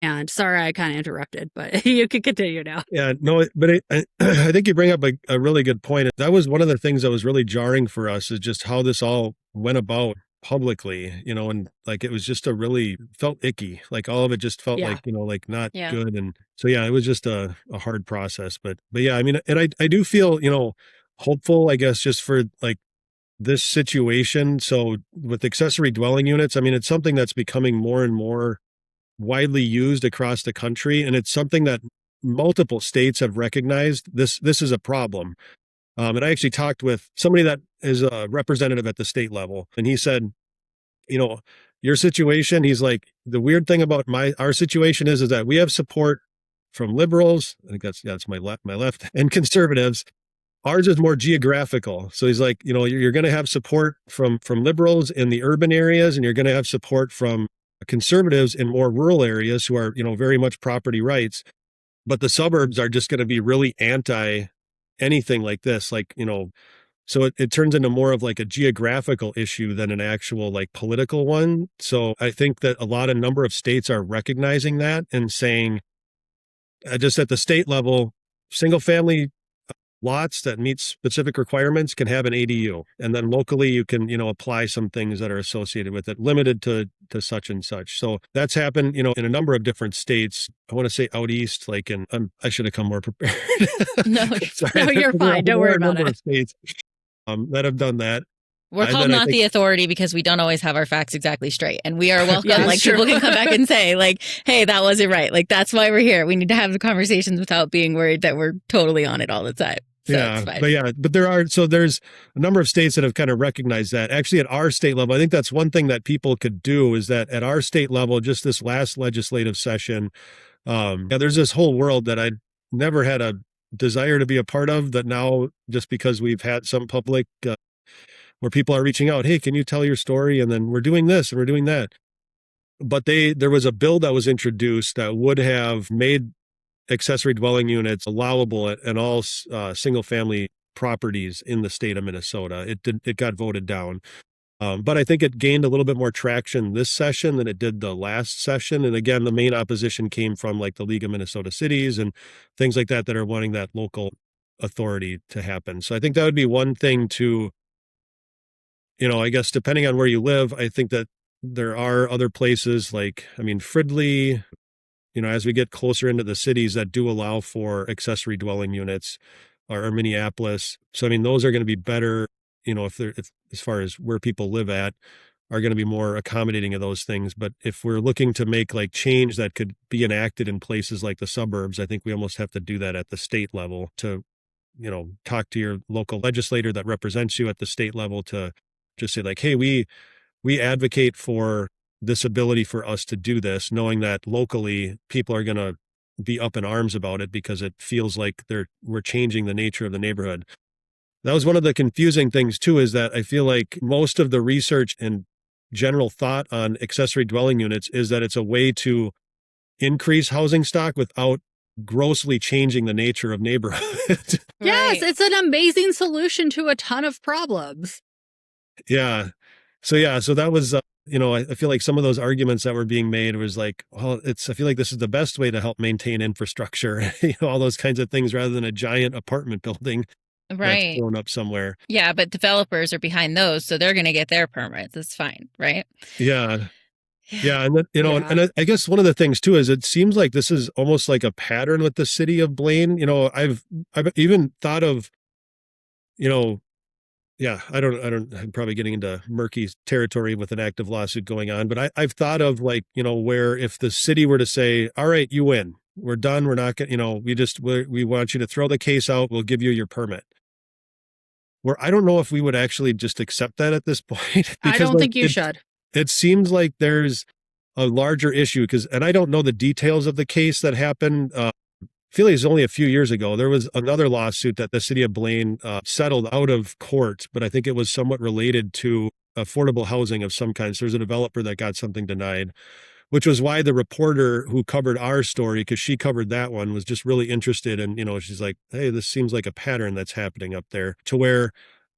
And sorry, I kind of interrupted, but you can continue now. Yeah, no, but I think you bring up a really good point. That was one of the things that was really jarring for us, is just how this all went about publicly, and like, it was just felt icky. Like all of it just felt like, like not good. And so, yeah, it was just a hard process, but yeah, I mean, and I do feel, hopeful, I guess, just for like this situation. So with accessory dwelling units, I mean, it's something that's becoming more and more widely used across the country, and it's something that multiple states have recognized this is a problem. And I actually talked with somebody that is a representative at the state level, and he said, your situation, he's like, the weird thing about our situation is that we have support from liberals, I think that's my left, and conservatives. Ours is more geographical. So he's like, you're going to have support from liberals in the urban areas, and you're going to have support from conservatives in more rural areas who are, very much property rights. But the suburbs are just going to be really anti anything like this. Like, So it turns into more of like a geographical issue than an actual like political one. So I think that a number of states are recognizing that and saying, just at the state level, single family lots that meet specific requirements can have an ADU. And then locally you can, apply some things that are associated with it, limited to such and such. So that's happened, in a number of different states. I want to say out east, like I should have come more prepared. No, No, you're fine. Don't worry about Number it. of states that have done that. we're And called then I not think- the authority because we don't always have our facts exactly straight. And we are welcome. Yeah, like true. people can come back and say like, hey, that wasn't right. Like, that's why we're here. We need to have the conversations without being worried that we're totally on it all the time. So it's fine. But there's a number of states that have kind of recognized that. Actually, at our state level, I think that's one thing that people could do is that at our state level, just this last legislative session, there's this whole world that I never had a desire to be a part of, that now just because we've had some public where people are reaching out, hey, can you tell your story? And then we're doing this and we're doing that. But there was a bill that was introduced that would have made accessory dwelling units allowable at all single family properties in the state of Minnesota. It got voted down. But I think it gained a little bit more traction this session than it did the last session. And again, the main opposition came from like the League of Minnesota Cities and things like that are wanting that local authority to happen. So I think that would be one thing to, I guess depending on where you live, I think that there are other places like, Fridley, as we get closer into the cities that do allow for accessory dwelling units, or Minneapolis. So, those are going to be better, if as far as where people live at, are going to be more accommodating of those things. But if we're looking to make like change that could be enacted in places like the suburbs, I think we almost have to do that at the state level to, talk to your local legislator that represents you at the state level to just say like, hey, we advocate for this ability for us to do this, knowing that locally people are going to be up in arms about it because it feels like we're changing the nature of the neighborhood. That was one of the confusing things too, is that I feel like most of the research and general thought on accessory dwelling units is that it's a way to increase housing stock without grossly changing the nature of neighborhoods. Yes, Right. it's an amazing solution to a ton of problems. Yeah. So that was, I feel like some of those arguments that were being made was like, well, I feel like this is the best way to help maintain infrastructure, all those kinds of things rather than a giant apartment building that's Right. thrown up somewhere. Yeah, but developers are behind those, so they're going to get their permits. It's fine, right? Yeah. Yeah. And, Yeah. and I guess one of the things too, is it seems like this is almost like a pattern with the city of Blaine. I've even thought of, yeah, I'm probably getting into murky territory with an active lawsuit going on, but I've thought of like, where if the city were to say, all right, you win, we're done. We're not going to, we want you to throw the case out. We'll give you your permit. Where I don't know if we would actually just accept that at this point. I don't think you should. It seems like there's a larger issue and I don't know the details of the case that happened. I feel like it's only a few years ago. There was another lawsuit that the city of Blaine settled out of court, but I think it was somewhat related to affordable housing of some kind. So there's a developer that got something denied, which was why the reporter who covered our story, because she covered that one, was just really interested. And, she's like, hey, this seems like a pattern that's happening up there, to where,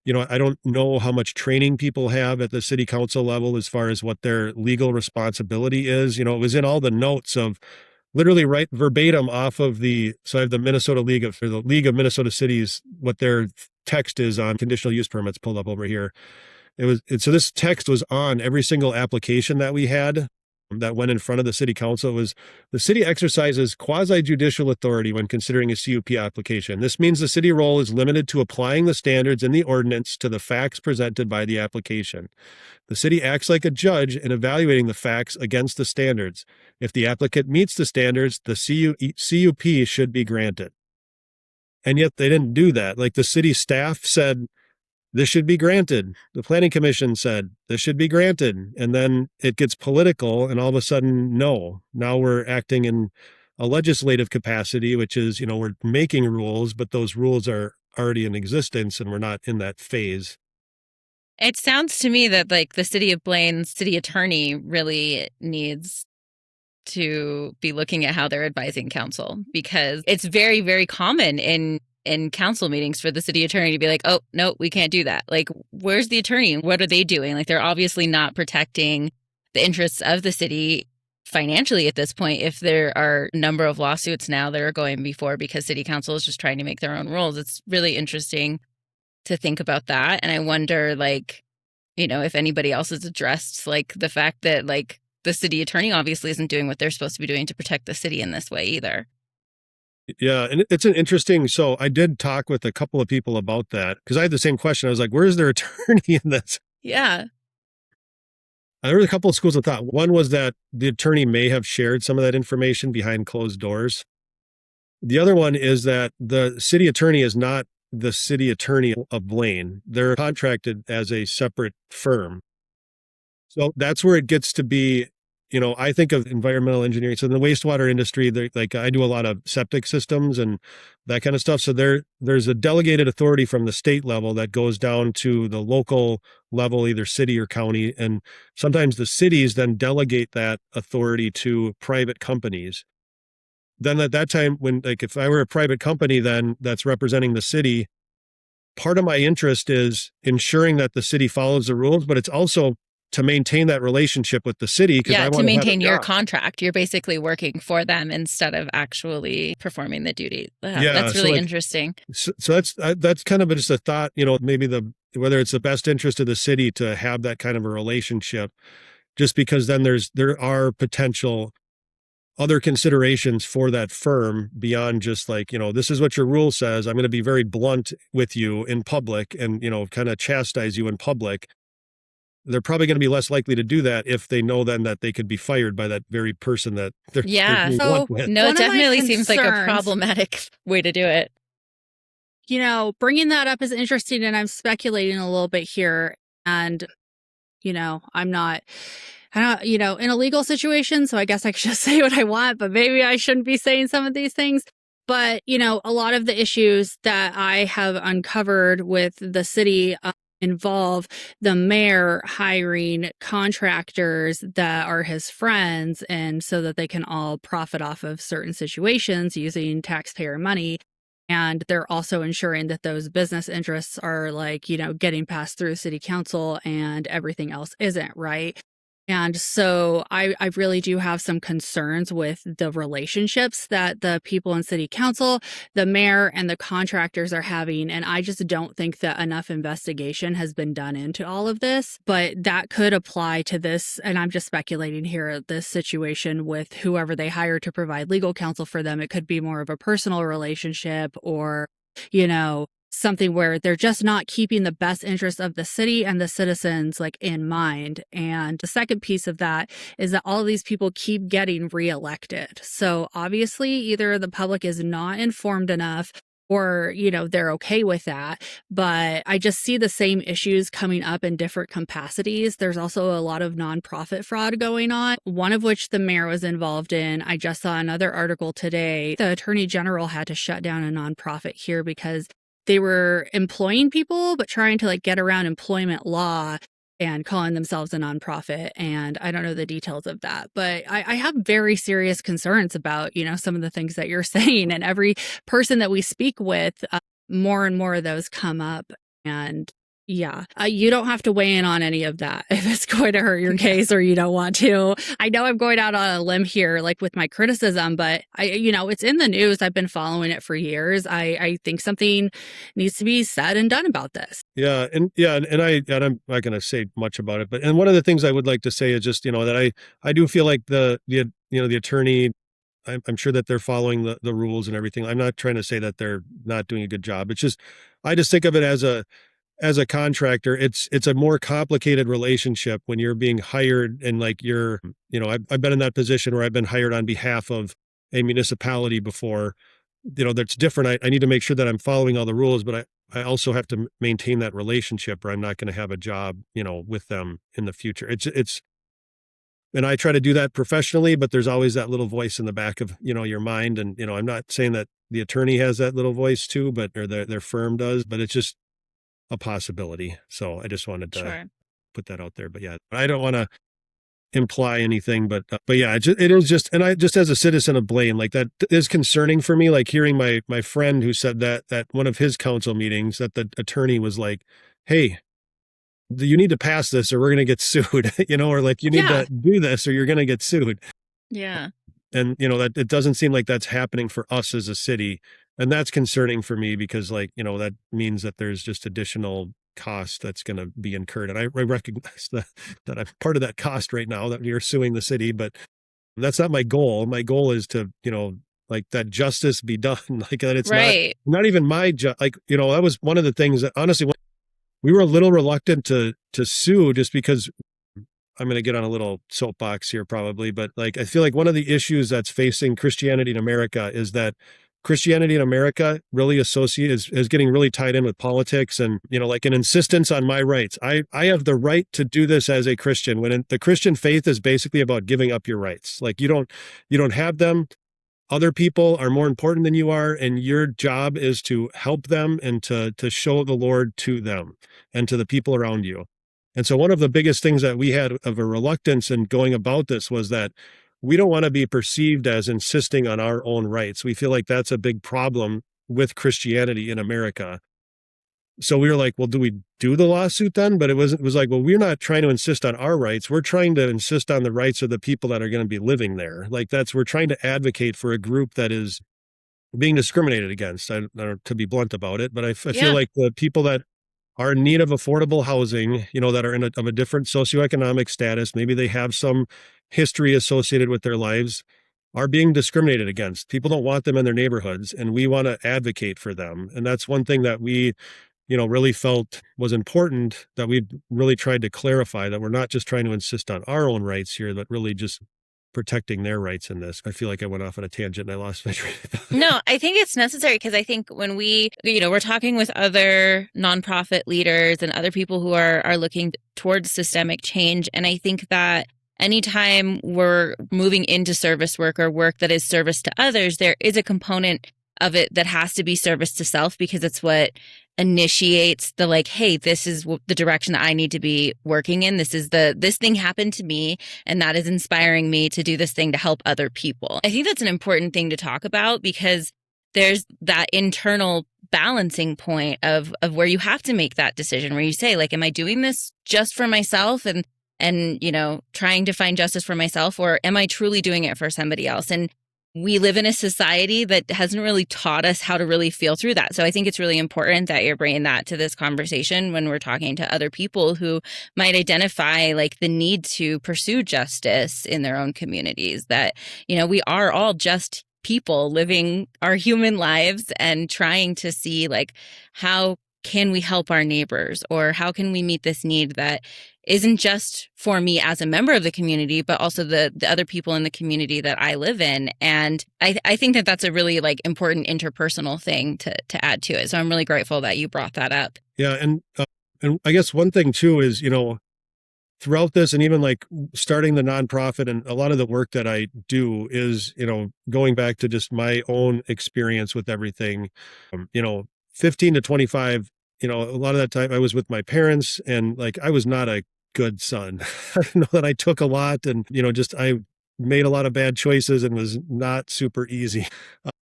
I don't know how much training people have at the city council level as far as what their legal responsibility is. It was in all the notes of literally right verbatim off of so I have the the League of Minnesota Cities, what their text is on conditional use permits pulled up over here. So this text was on every single application that we had that went in front of the city council. It was, the city exercises quasi-judicial authority when considering a CUP application. This means the city role is limited to applying the standards in the ordinance to the facts presented by the application. The city acts like a judge in evaluating the facts against the standards. If the applicant meets the standards, the CUP should be granted. And yet they didn't do that. Like the city staff said, this should be granted. The planning commission said this should be granted. And then it gets political and all of a sudden, no, now we're acting in a legislative capacity, which is, we're making rules, but those rules are already in existence and we're not in that phase. It sounds to me that like the city of Blaine's city attorney really needs to be looking at how they're advising council, because it's very, very common in in council meetings for the city attorney to be like, oh, no, we can't do that. Like, where's the attorney? What are they doing? Like, they're obviously not protecting the interests of the city financially at this point. If there are a number of lawsuits now that are going before because city council is just trying to make their own rules, it's really interesting to think about that. And I wonder, like, if anybody else has addressed like the fact that like the city attorney obviously isn't doing what they're supposed to be doing to protect the city in this way either. Yeah, and it's an interesting. So I did talk with a couple of people about that because I had the same question. I was like, "Where's their attorney in this?" Yeah. There were a couple of schools of thought. One was that the attorney may have shared some of that information behind closed doors. The other one is that the city attorney is not the city attorney of Blaine. They're contracted as a separate firm. So that's where it gets to be, I think of environmental engineering. So in the wastewater industry, like I do a lot of septic systems and that kind of stuff. So there's a delegated authority from the state level that goes down to the local level, either city or county. And sometimes the cities then delegate that authority to private companies. Then at that time, when like if I were a private company, then that's representing the city, part of my interest is ensuring that the city follows the rules, but it's also to maintain that relationship with the city. Yeah, to maintain your contract. You're basically working for them instead of actually performing the duty. Yeah, that's really interesting. So that's kind of just a thought, maybe whether it's the best interest of the city to have that kind of a relationship, just because then there are potential other considerations for that firm beyond just like, this is what your rule says. I'm going to be very blunt with you in public and, kind of chastise you in public. They're probably going to be less likely to do that if they know then that they could be fired by that very person that they're being blunt with. No, it definitely seems like a problematic way to do it. Bringing that up is interesting, and I'm speculating a little bit here. And, I'm not, in a legal situation, so I guess I could just say what I want, but maybe I shouldn't be saying some of these things. But, a lot of the issues that I have uncovered with the city involve the mayor hiring contractors that are his friends, and so that they can all profit off of certain situations using taxpayer money. And they're also ensuring that those business interests are like, getting passed through city council and everything else isn't, right? And so I really do have some concerns with the relationships that the people in city council, the mayor, and the contractors are having. And I just don't think that enough investigation has been done into all of this. But that could apply to this, and I'm just speculating here, this situation with whoever they hire to provide legal counsel for them. It could be more of a personal relationship or, something where they're just not keeping the best interest of the city and the citizens like in mind. And the second piece of that is that all of these people keep getting reelected. So obviously either the public is not informed enough or, they're okay with that. But I just see the same issues coming up in different capacities. There's also a lot of nonprofit fraud going on, one of which the mayor was involved in. I just saw another article today. The attorney general had to shut down a nonprofit here because they were employing people, but trying to like get around employment law and calling themselves a nonprofit. And I don't know the details of that, but I have very serious concerns about, some of the things that you're saying. And every person that we speak with, more and more of those come up. And yeah, you don't have to weigh in on any of that if it's going to hurt your case or you don't want to. I know I'm going out on a limb here, like with my criticism, but it's in the news. I've been following it for years. I think something needs to be said and done about this. Yeah. And I'm not going to say much about it, and one of the things I would like to say is just, that I do feel like the attorney, I'm sure that they're following the rules and everything. I'm not trying to say that they're not doing a good job. It's just, I just think of it as a contractor, it's a more complicated relationship when you're being hired and like I've been in that position where I've been hired on behalf of a municipality before, that's different. I need to make sure that I'm following all the rules, but I also have to maintain that relationship or I'm not going to have a job, with them in the future. And I try to do that professionally, but there's always that little voice in the back of, your mind. And, I'm not saying that the attorney has that little voice too, or their firm does, but it's just a possibility. So I just wanted to put that out there. But yeah, I don't want to imply anything, but yeah, it is just, and I just, as a citizen of Blaine, like that is concerning for me, like hearing my friend who said that one of his council meetings, that the attorney was like, hey, you need to pass this or we're going to get sued, or like you need to do this or you're going to get sued. Yeah. And, that it doesn't seem like that's happening for us as a city. And that's concerning for me because like, that means that there's just additional cost that's going to be incurred. And I recognize that I'm part of that cost right now that we are suing the city, but that's not my goal. My goal is to, like that justice be done. Like that it's not even my like, that was one of the things that honestly, we were a little reluctant to sue just because I'm going to get on a little soapbox here probably, but like, I feel like one of the issues that's facing Christianity in America is that Christianity in America really is getting really tied in with politics and, like an insistence on my rights. I have the right to do this as a Christian when the Christian faith is basically about giving up your rights. Like you don't have them. Other people are more important than you are, and your job is to help them and to show the Lord to them and to the people around you. And so one of the biggest things that we had of a reluctance in going about this was that we don't want to be perceived as insisting on our own rights. We feel like that's a big problem with Christianity in America. So we were like, well, do we do the lawsuit then? But it was like, well, we're not trying to insist on our rights. We're trying to insist on the rights of the people that are going to be living there. Like we're trying to advocate for a group that is being discriminated against. I don't know, to be blunt about it, but I feel like the people that are in need of affordable housing, that are of a different socioeconomic status, maybe they have some history associated with their lives, are being discriminated against. People don't want them in their neighborhoods, and we want to advocate for them. And that's one thing that we really felt was important, that we really tried to clarify, that we're not just trying to insist on our own rights here, but really just protecting their rights in this. I feel like I went off on a tangent and I lost my train of thought. No, I think it's necessary because I think when we're talking with other nonprofit leaders and other people who are looking towards systemic change. And I think that anytime we're moving into service work or work that is service to others, there is a component of it that has to be service to self, because it's what initiates the like, hey, this is the direction that I need to be working in. This thing happened to me, and that is inspiring me to do this thing to help other people. I think that's an important thing to talk about, because there's that internal balancing point of where you have to make that decision where you say, like, am I doing this just for myself and trying to find justice for myself, or am I truly doing it for somebody else? And we live in a society that hasn't really taught us how to really feel through that. So I think it's really important that you're bringing that to this conversation when we're talking to other people who might identify like the need to pursue justice in their own communities, that, we are all just people living our human lives and trying to see like, how can we help our neighbors, or how can we meet this need that isn't just for me as a member of the community, but also the other people in the community that I live in. And I think that that's a really like important interpersonal thing to add to it. So I'm really grateful that you brought that up. Yeah. And I guess one thing too is, throughout this, and even like starting the nonprofit and a lot of the work that I do is, going back to just my own experience with everything, 15 to 25, a lot of that time I was with my parents, and like, I was not a good son. I know that I took a lot, and, I made a lot of bad choices and was not super easy.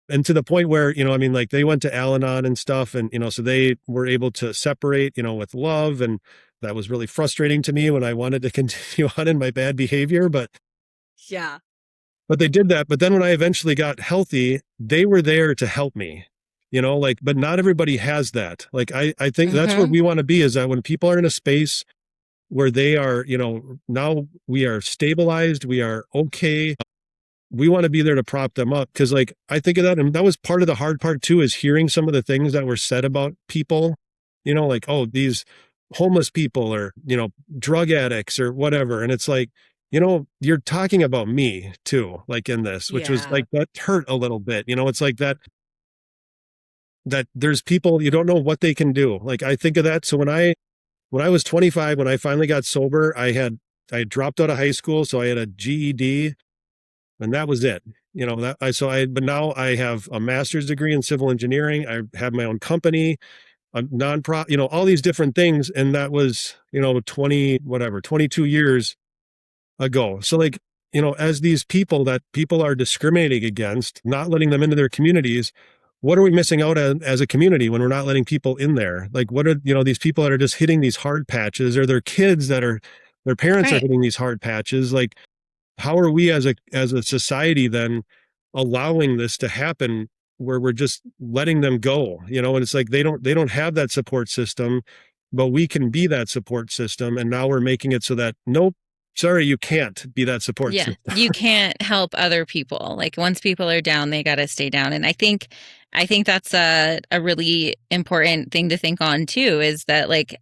And to the point where, like they went to Al-Anon and stuff, and, so they were able to separate, with love. And that was really frustrating to me when I wanted to continue on in my bad behavior, but they did that. But then when I eventually got healthy, they were there to help me, but not everybody has that. Like, I think that's what we want to be, is that when people are in a space where they are, now we are stabilized, we are okay, we want to be there to prop them up. Cause like, I think of that, and that was part of the hard part too, is hearing some of the things that were said about people, like, oh, these homeless people, or, drug addicts or whatever. And it's like, you're talking about me too, like in this, which was like, that hurt a little bit, it's like that there's people, you don't know what they can do. Like, I think of that. So when I was 25, when I finally got sober, I dropped out of high school. So I had a GED, and that was it. But now I have a master's degree in civil engineering. I have my own company, a nonprofit, all these different things. And that was, 22 years ago. So like, as these people that people are discriminating against, not letting them into their communities, what are we missing out as a community when we're not letting people in there? Like, what are, these people that are just hitting these hard patches, or their kids that are, their parents are Right. hitting these hard patches? Like, how are we as a society then allowing this to happen, where we're just letting them go, and it's like they don't have that support system, but we can be that support system, and now we're making it so that, nope, sorry, you can't be that support Yeah, system. you can't help other people. Like once people are down, they got to stay down. And I think that's a really important thing to think on too, is that like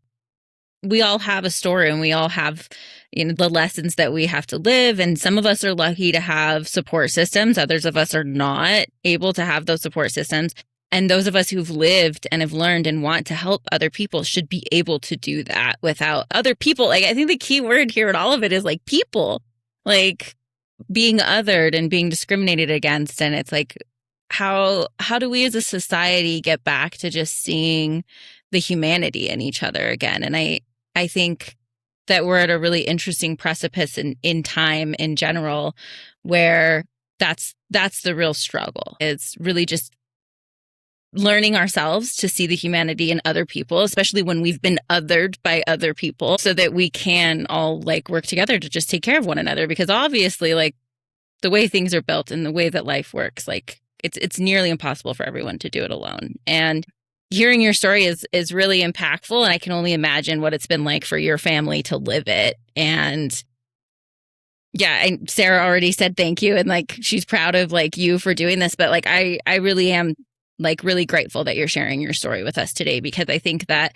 we all have a story and we all have, the lessons that we have to live. And some of us are lucky to have support systems. Others of us are not able to have those support systems. And those of us who've lived and have learned and want to help other people should be able to do that without other people. Like, I think the key word here in all of it is like people, like being othered and being discriminated against. And it's like, how do we as a society get back to just seeing the humanity in each other again? And I think that we're at a really interesting precipice in time in general, where that's the real struggle. It's really just learning ourselves to see the humanity in other people, especially when we've been othered by other people, so that we can all like work together to just take care of one another. Because obviously, like the way things are built and the way that life works, like it's nearly impossible for everyone to do it alone. And hearing your story is really impactful, and I can only imagine what it's been like for your family to live it. And yeah, and Sarah already said thank you, and like she's proud of like you for doing this, but like I really am like really grateful that you're sharing your story with us today, because I think that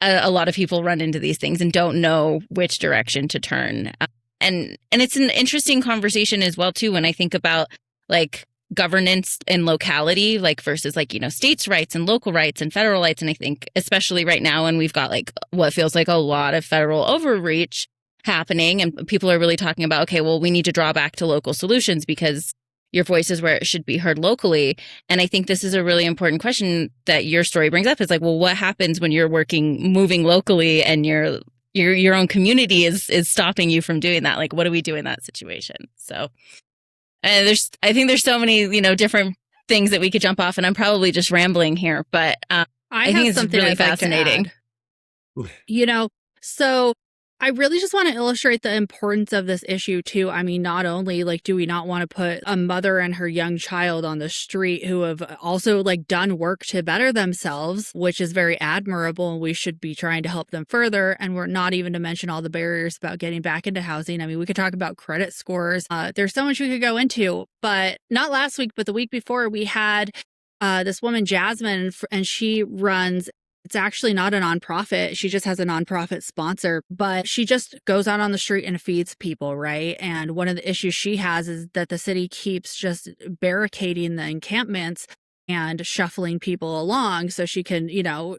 a lot of people run into these things and don't know which direction to turn. And it's an interesting conversation as well too, when I think about like governance and locality, like versus like, states' rights and local rights and federal rights. And I think especially right now, when we've got like what feels like a lot of federal overreach happening, and people are really talking about, okay, well, we need to draw back to local solutions because your voice is where it should be heard locally. And I think this is a really important question that your story brings up, is like, well, what happens when you're moving locally and your own community is stopping you from doing that? Like, what do we do in that situation? So I think there's so many, different things that we could jump off, and I'm probably just rambling here, but I think it's really fascinating. So I really just want to illustrate the importance of this issue too. I mean, not only like do we not want to put a mother and her young child on the street who have also like done work to better themselves, which is very admirable, and we should be trying to help them further. And we're not even to mention all the barriers about getting back into housing. I mean, we could talk about credit scores. There's so much we could go into, but not last week, but the week before, we had this woman, Jasmine, and she runs, it's actually not a nonprofit. She just has a nonprofit sponsor, but she just goes out on the street and feeds people, right? And one of the issues she has is that the city keeps just barricading the encampments and shuffling people along so she can,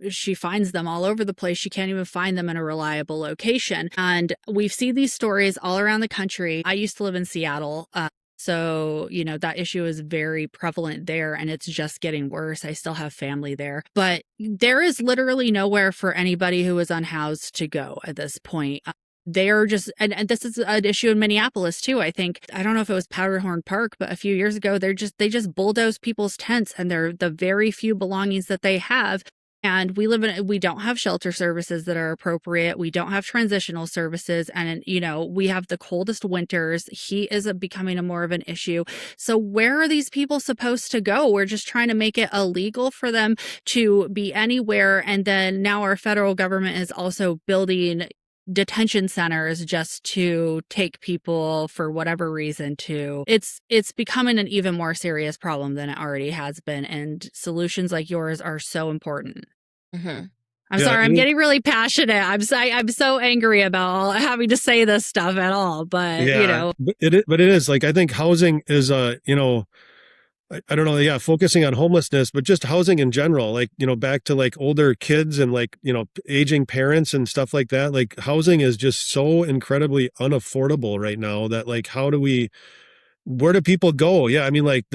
she finds them all over the place. She can't even find them in a reliable location. And we've seen these stories all around the country. I used to live in Seattle. So, that issue is very prevalent there, and it's just getting worse. I still have family there, but there is literally nowhere for anybody who is unhoused to go at this point. They're just, and this is an issue in Minneapolis too. I think, I don't know if it was Powderhorn Park, but a few years ago, they just bulldoze people's tents and they're the very few belongings that they have. And we don't have shelter services that are appropriate. We don't have transitional services. And, we have the coldest winters. Heat is becoming more of an issue. So where are these people supposed to go? We're just trying to make it illegal for them to be anywhere. And then now our federal government is also building detention centers just to take people for whatever reason to. It's becoming an even more serious problem than it already has been, and solutions like yours are so important. Mm-hmm. I'm sorry, I'm getting really passionate. I'm so angry about having to say this stuff at all, but but it is like, I think housing is I don't know, yeah, focusing on homelessness, but just housing in general, like, back to like older kids and like, aging parents and stuff like that. Like, housing is just so incredibly unaffordable right now that like, where do people go? Yeah. I mean, like,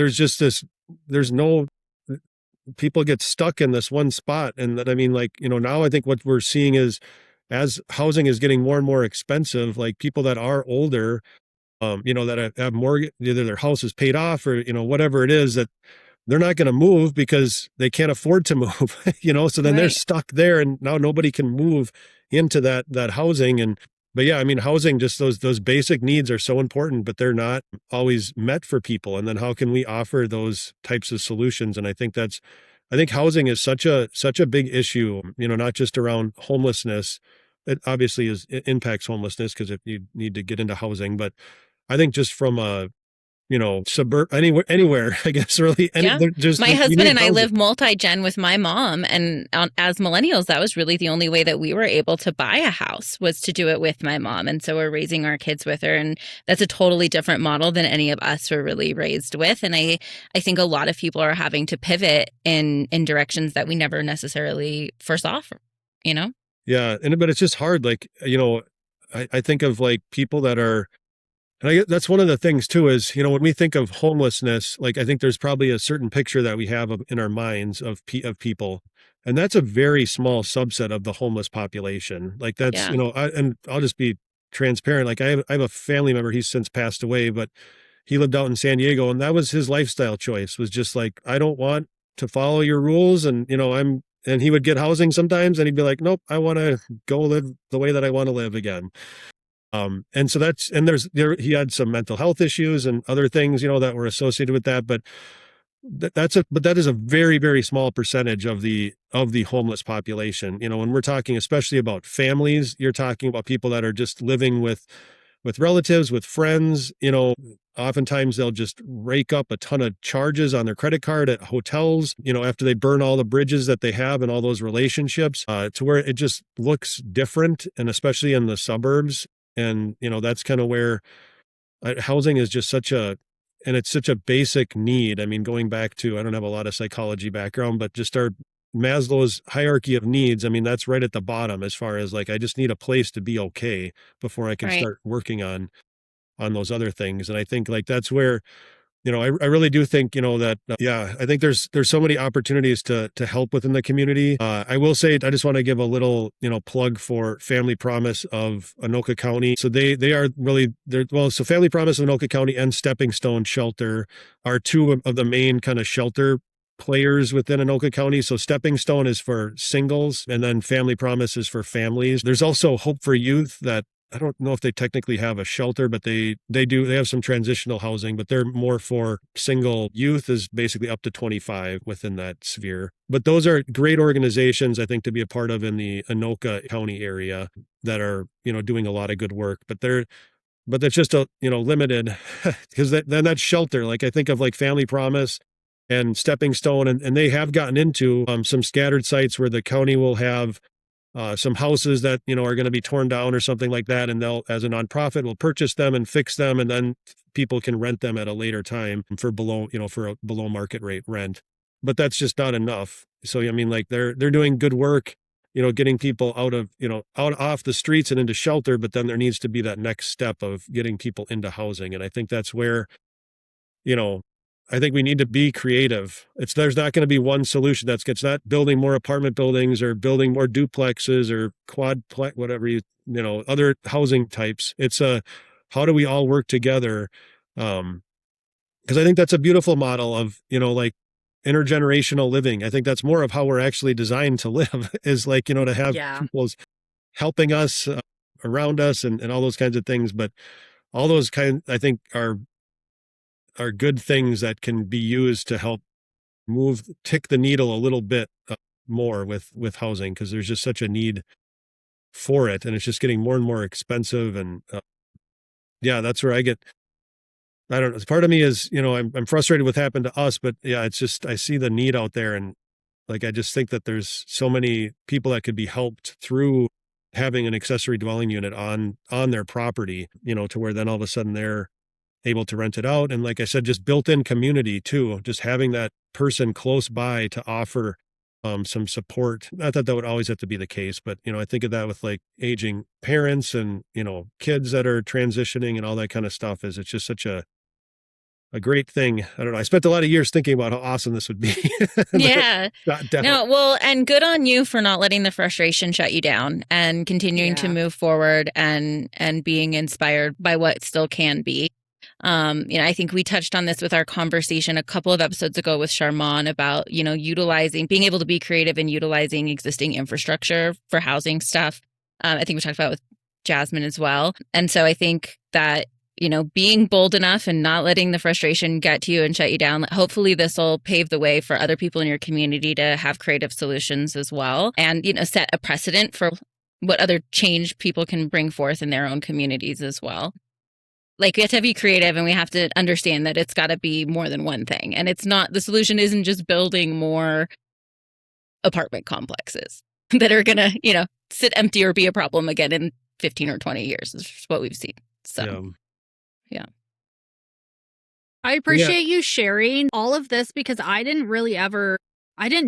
people get stuck in this one spot. And then, I mean, like, now I think what we're seeing is as housing is getting more and more expensive, like people that are older, that have mortgage, either their house is paid off or, whatever it is, that they're not going to move because they can't afford to move, so then they're Right. stuck there and now nobody can move into that housing. But yeah, I mean, housing, just those basic needs are so important, but they're not always met for people. And then how can we offer those types of solutions? And I think housing is such a big issue, not just around homelessness. It obviously it impacts homelessness because if you need to get into housing, but I think just from a, suburb, anywhere, I guess, really. Yeah. My You husband need and I housing. live multi-gen with my mom. And as millennials, that was really the only way that we were able to buy a house, was to do it with my mom. And so we're raising our kids with her. And that's a totally different model than any of us were really raised with. And I think a lot of people are having to pivot in directions that we never necessarily foresaw, Yeah. But it's just hard. Like, I think of like people that are, and that's one of the things too, is, when we think of homelessness, like I think there's probably a certain picture that we have in our minds of people. And that's a very small subset of the homeless population. Like that's, Yeah. and I'll just be transparent. Like I have a family member, he's since passed away, but he lived out in San Diego, and that was his lifestyle choice, was just like, I don't want to follow your rules. And, and he would get housing sometimes and he'd be like, nope, I want to go live the way that I want to live again. And so he had some mental health issues and other things, that were associated with that. But that is a very, very small percentage of the homeless population. When we're talking, especially about families, you're talking about people that are just living with relatives, with friends, oftentimes they'll just rake up a ton of charges on their credit card at hotels, after they burn all the bridges that they have and all those relationships, to where it just looks different. And especially in the suburbs. And, that's kind of where housing is just it's such a basic need. I mean, going back to, I don't have a lot of psychology background, but just our Maslow's hierarchy of needs. I mean, that's right at the bottom, as far as like, I just need a place to be okay before I can Right. start working on those other things. And I think like, that's where, I really do think, that, I think there's so many opportunities to help within the community. I will say, I just want to give a little, plug for Family Promise of Anoka County. So they are really, so Family Promise of Anoka County and Stepping Stone Shelter are two of the main kind of shelter players within Anoka County. So Stepping Stone is for singles, and then Family Promise is for families. There's also Hope for Youth, that I don't know if they technically have a shelter, but they have some transitional housing, but they're more for single youth, is basically up to 25 within that sphere. But those are great organizations, I think, to be a part of in the Anoka County area, that are, doing a lot of good work, but that's just a, limited, because then that's shelter. Like I think of like Family Promise and Stepping Stone, and they have gotten into some scattered sites where the county will have some houses that, are going to be torn down or something like that. And they'll, as a nonprofit, will purchase them and fix them. And then people can rent them at a later time for for a below market rate rent. But that's just not enough. So, I mean, like they're doing good work, getting people out off the streets and into shelter. But then there needs to be that next step of getting people into housing. And I think that's where, I think we need to be creative. There's not going to be one solution. It's not building more apartment buildings or building more duplexes or whatever other housing types. It's how do we all work together? Because I think that's a beautiful model of, like intergenerational living. I think that's more of how we're actually designed to live, is like, to have people's helping us around us and all those kinds of things. But all those I think are good things that can be used to help tick the needle a little bit more with housing, because there's just such a need for it, and it's just getting more and more expensive. And that's where I don't know. Part of me is, I'm frustrated with what happened to us, but it's just, I see the need out there, and like, I just think that there's so many people that could be helped through having an accessory dwelling unit on their property, to where then all of a sudden they're able to rent it out. And like I said, just built-in community too, just having that person close by to offer some support. Not that would always have to be the case, but, I think of that with like aging parents and, kids that are transitioning and all that kind of stuff. It's just such a a great thing. I don't know. I spent a lot of years thinking about how awesome this would be. Yeah. Definitely. No, well, and good on you for not letting the frustration shut you down and continuing to Yeah. move forward and being inspired by what still can be. I think we touched on this with our conversation a couple of episodes ago with Charmant about, being able to be creative and utilizing existing infrastructure for housing stuff. I think we talked about it with Jasmine as well. And so I think that, being bold enough and not letting the frustration get to you and shut you down, hopefully this will pave the way for other people in your community to have creative solutions as well and, set a precedent for what other change people can bring forth in their own communities as well. Like, we have to be creative and we have to understand that it's got to be more than one thing. And the solution isn't just building more apartment complexes that are going to, sit empty or be a problem again in 15 or 20 years is what we've seen. So, yeah. I appreciate you sharing all of this because I didn't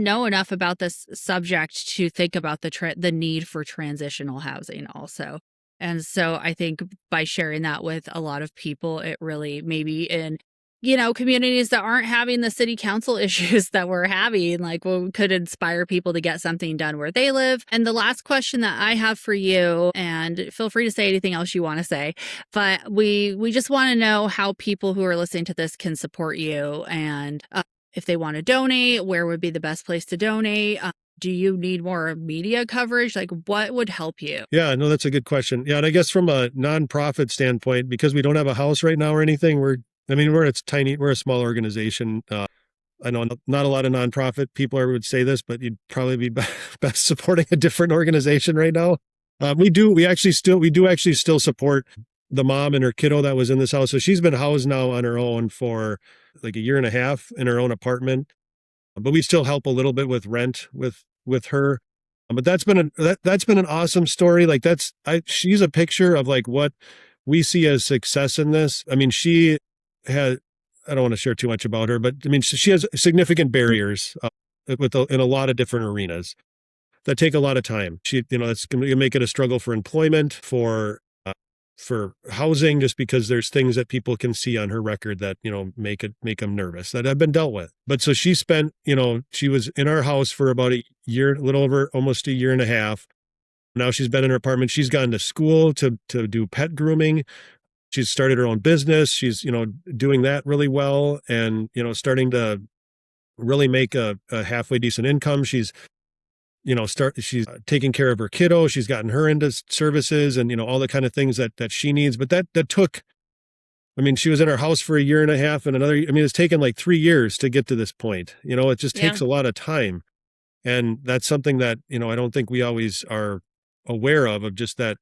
know enough about this subject to think about the need for transitional housing also. And so I think by sharing that with a lot of people, it really maybe in, communities that aren't having the city council issues that we're having, could inspire people to get something done where they live. And the last question that I have for you, and feel free to say anything else you want to say, but we just want to know how people who are listening to this can support you and if they want to donate, where would be the best place to donate? Do you need more media coverage? What would help you? Yeah, no, that's a good question. Yeah, and I guess from a nonprofit standpoint, because we don't have a house right now or anything, we're a small organization. I know not a lot of nonprofit people would say this, but you'd probably be best supporting a different organization right now. We do actually still support the mom and her kiddo that was in this house. So she's been housed now on her own for like a year and a half in her own apartment. But we still help a little bit with rent with her. But that's been an awesome story. She's a picture of what we see as success in this. I mean, she had, I don't want to share too much about her, but I mean, she has significant barriers in a lot of different arenas that take a lot of time. That's going to make it a struggle for employment, for housing, just because there's things that people can see on her record that, make them nervous that have been dealt with. But so she spent, she was in our house for about a year, a little over almost a year and a half. Now she's been in her apartment. She's gone to school to do pet grooming. She's started her own business. She's, doing that really well and, starting to really make a halfway decent income. She's she's taking care of her kiddo. She's gotten her into services and, all the kind of things that she needs. But that took, she was in her house for a year and a half and it's taken like 3 years to get to this point. It just takes a lot of time. And that's something that, I don't think we always are aware of just that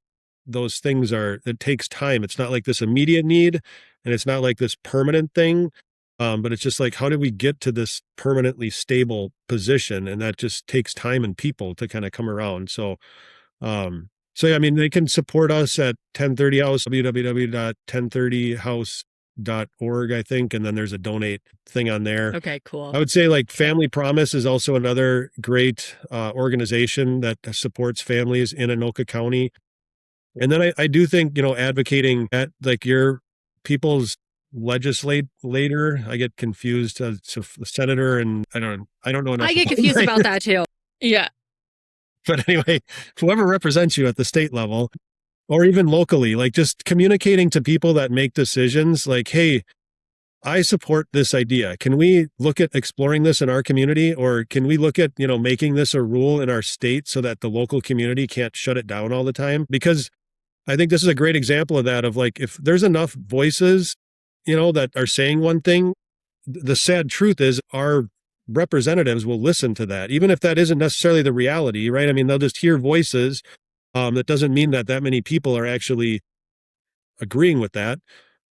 those things it takes time. It's not like this immediate need and it's not like this permanent thing. But it's just how do we get to this permanently stable position? And that just takes time and people to kind of come around. So yeah, they can support us at 1030 House, www.1030house.org, I think. And then there's a donate thing on there. Okay, cool. I would say Family Promise is also another great organization that supports families in Anoka County. And then I do think, advocating at your people's legislator, I get confused as to the senator, and I don't know enough. I get confused about that too. Yeah. But anyway, whoever represents you at the state level or even locally, just communicating to people that make decisions, hey, I support this idea. Can we look at exploring this in our community, or can we look at, making this a rule in our state so that the local community can't shut it down all the time? Because I think this is a great example of that, of if there's enough voices that are saying one thing, the sad truth is our representatives will listen to that, even if that isn't necessarily the reality, right? They'll just hear voices. That doesn't mean that many people are actually agreeing with that,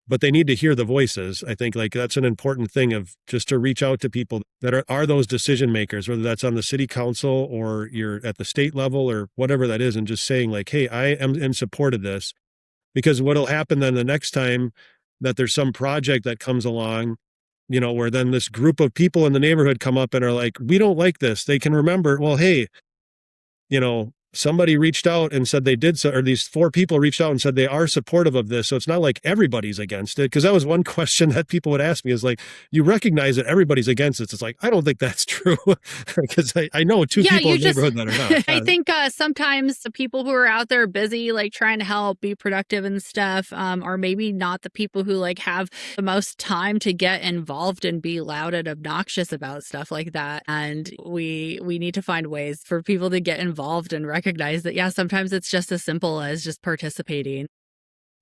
but they need to hear the voices. I think that's an important thing, of just to reach out to people that are those decision makers, whether that's on the city council or you're at the state level or whatever that is, and just saying hey, I am in support of this. Because what'll happen then the next time that there's some project that comes along, where then this group of people in the neighborhood come up and are we don't like this. They can remember, well, hey, somebody reached out and said they did so, or these 4 people reached out and said they are supportive of this. So it's not like everybody's against it. Cause that was one question that people would ask me is like, you recognize that everybody's against it. It's like, I don't think that's true. Cause I know 2 people in the neighborhood that are not. I think sometimes the people who are out there busy, like trying to help, be productive and stuff, are maybe not the people who like have the most time to get involved and be loud and obnoxious about stuff like that. And we need to find ways for people to get involved and recognize that, yeah, sometimes it's just as simple as just participating.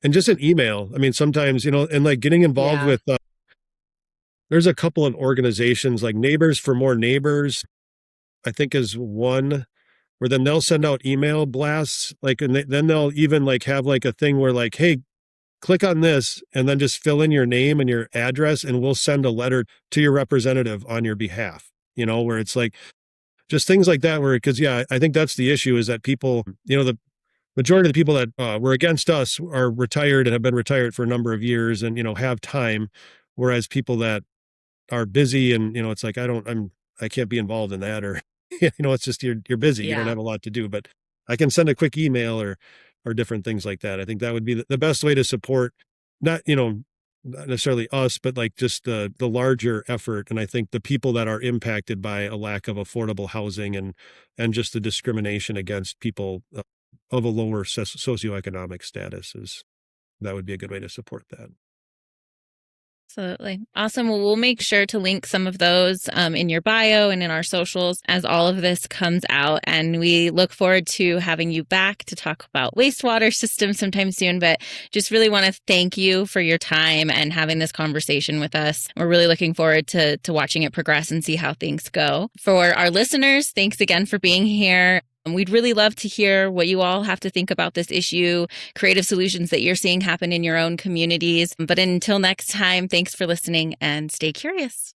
And just an email. I mean, sometimes, and like getting involved with, there's a couple of organizations like Neighbors for More Neighbors, I think is one, where then they'll send out email blasts, like, and then they'll even like have like a thing where like, hey, click on this and then just fill in your name and your address and we'll send a letter to your representative on your behalf, where it's like just things like that where, because I think that's the issue is that people, the majority of the people that were against us are retired and have been retired for a number of years and, have time. Whereas people that are busy and, it's like, I can't be involved in that or, it's just, you're busy. You don't have a lot to do, but I can send a quick email or different things like that. I think that would be the best way to support, not necessarily us, but like just the larger effort. And I think the people that are impacted by a lack of affordable housing and just the discrimination against people of a lower socioeconomic status that would be a good way to support that. Absolutely. Awesome. Well, we'll make sure to link some of those in your bio and in our socials as all of this comes out. And we look forward to having you back to talk about wastewater systems sometime soon. But just really want to thank you for your time and having this conversation with us. We're really looking forward to watching it progress and see how things go. For our listeners, thanks again for being here. We'd really love to hear what you all have to think about this issue, creative solutions that you're seeing happen in your own communities. But until next time, thanks for listening and stay curious.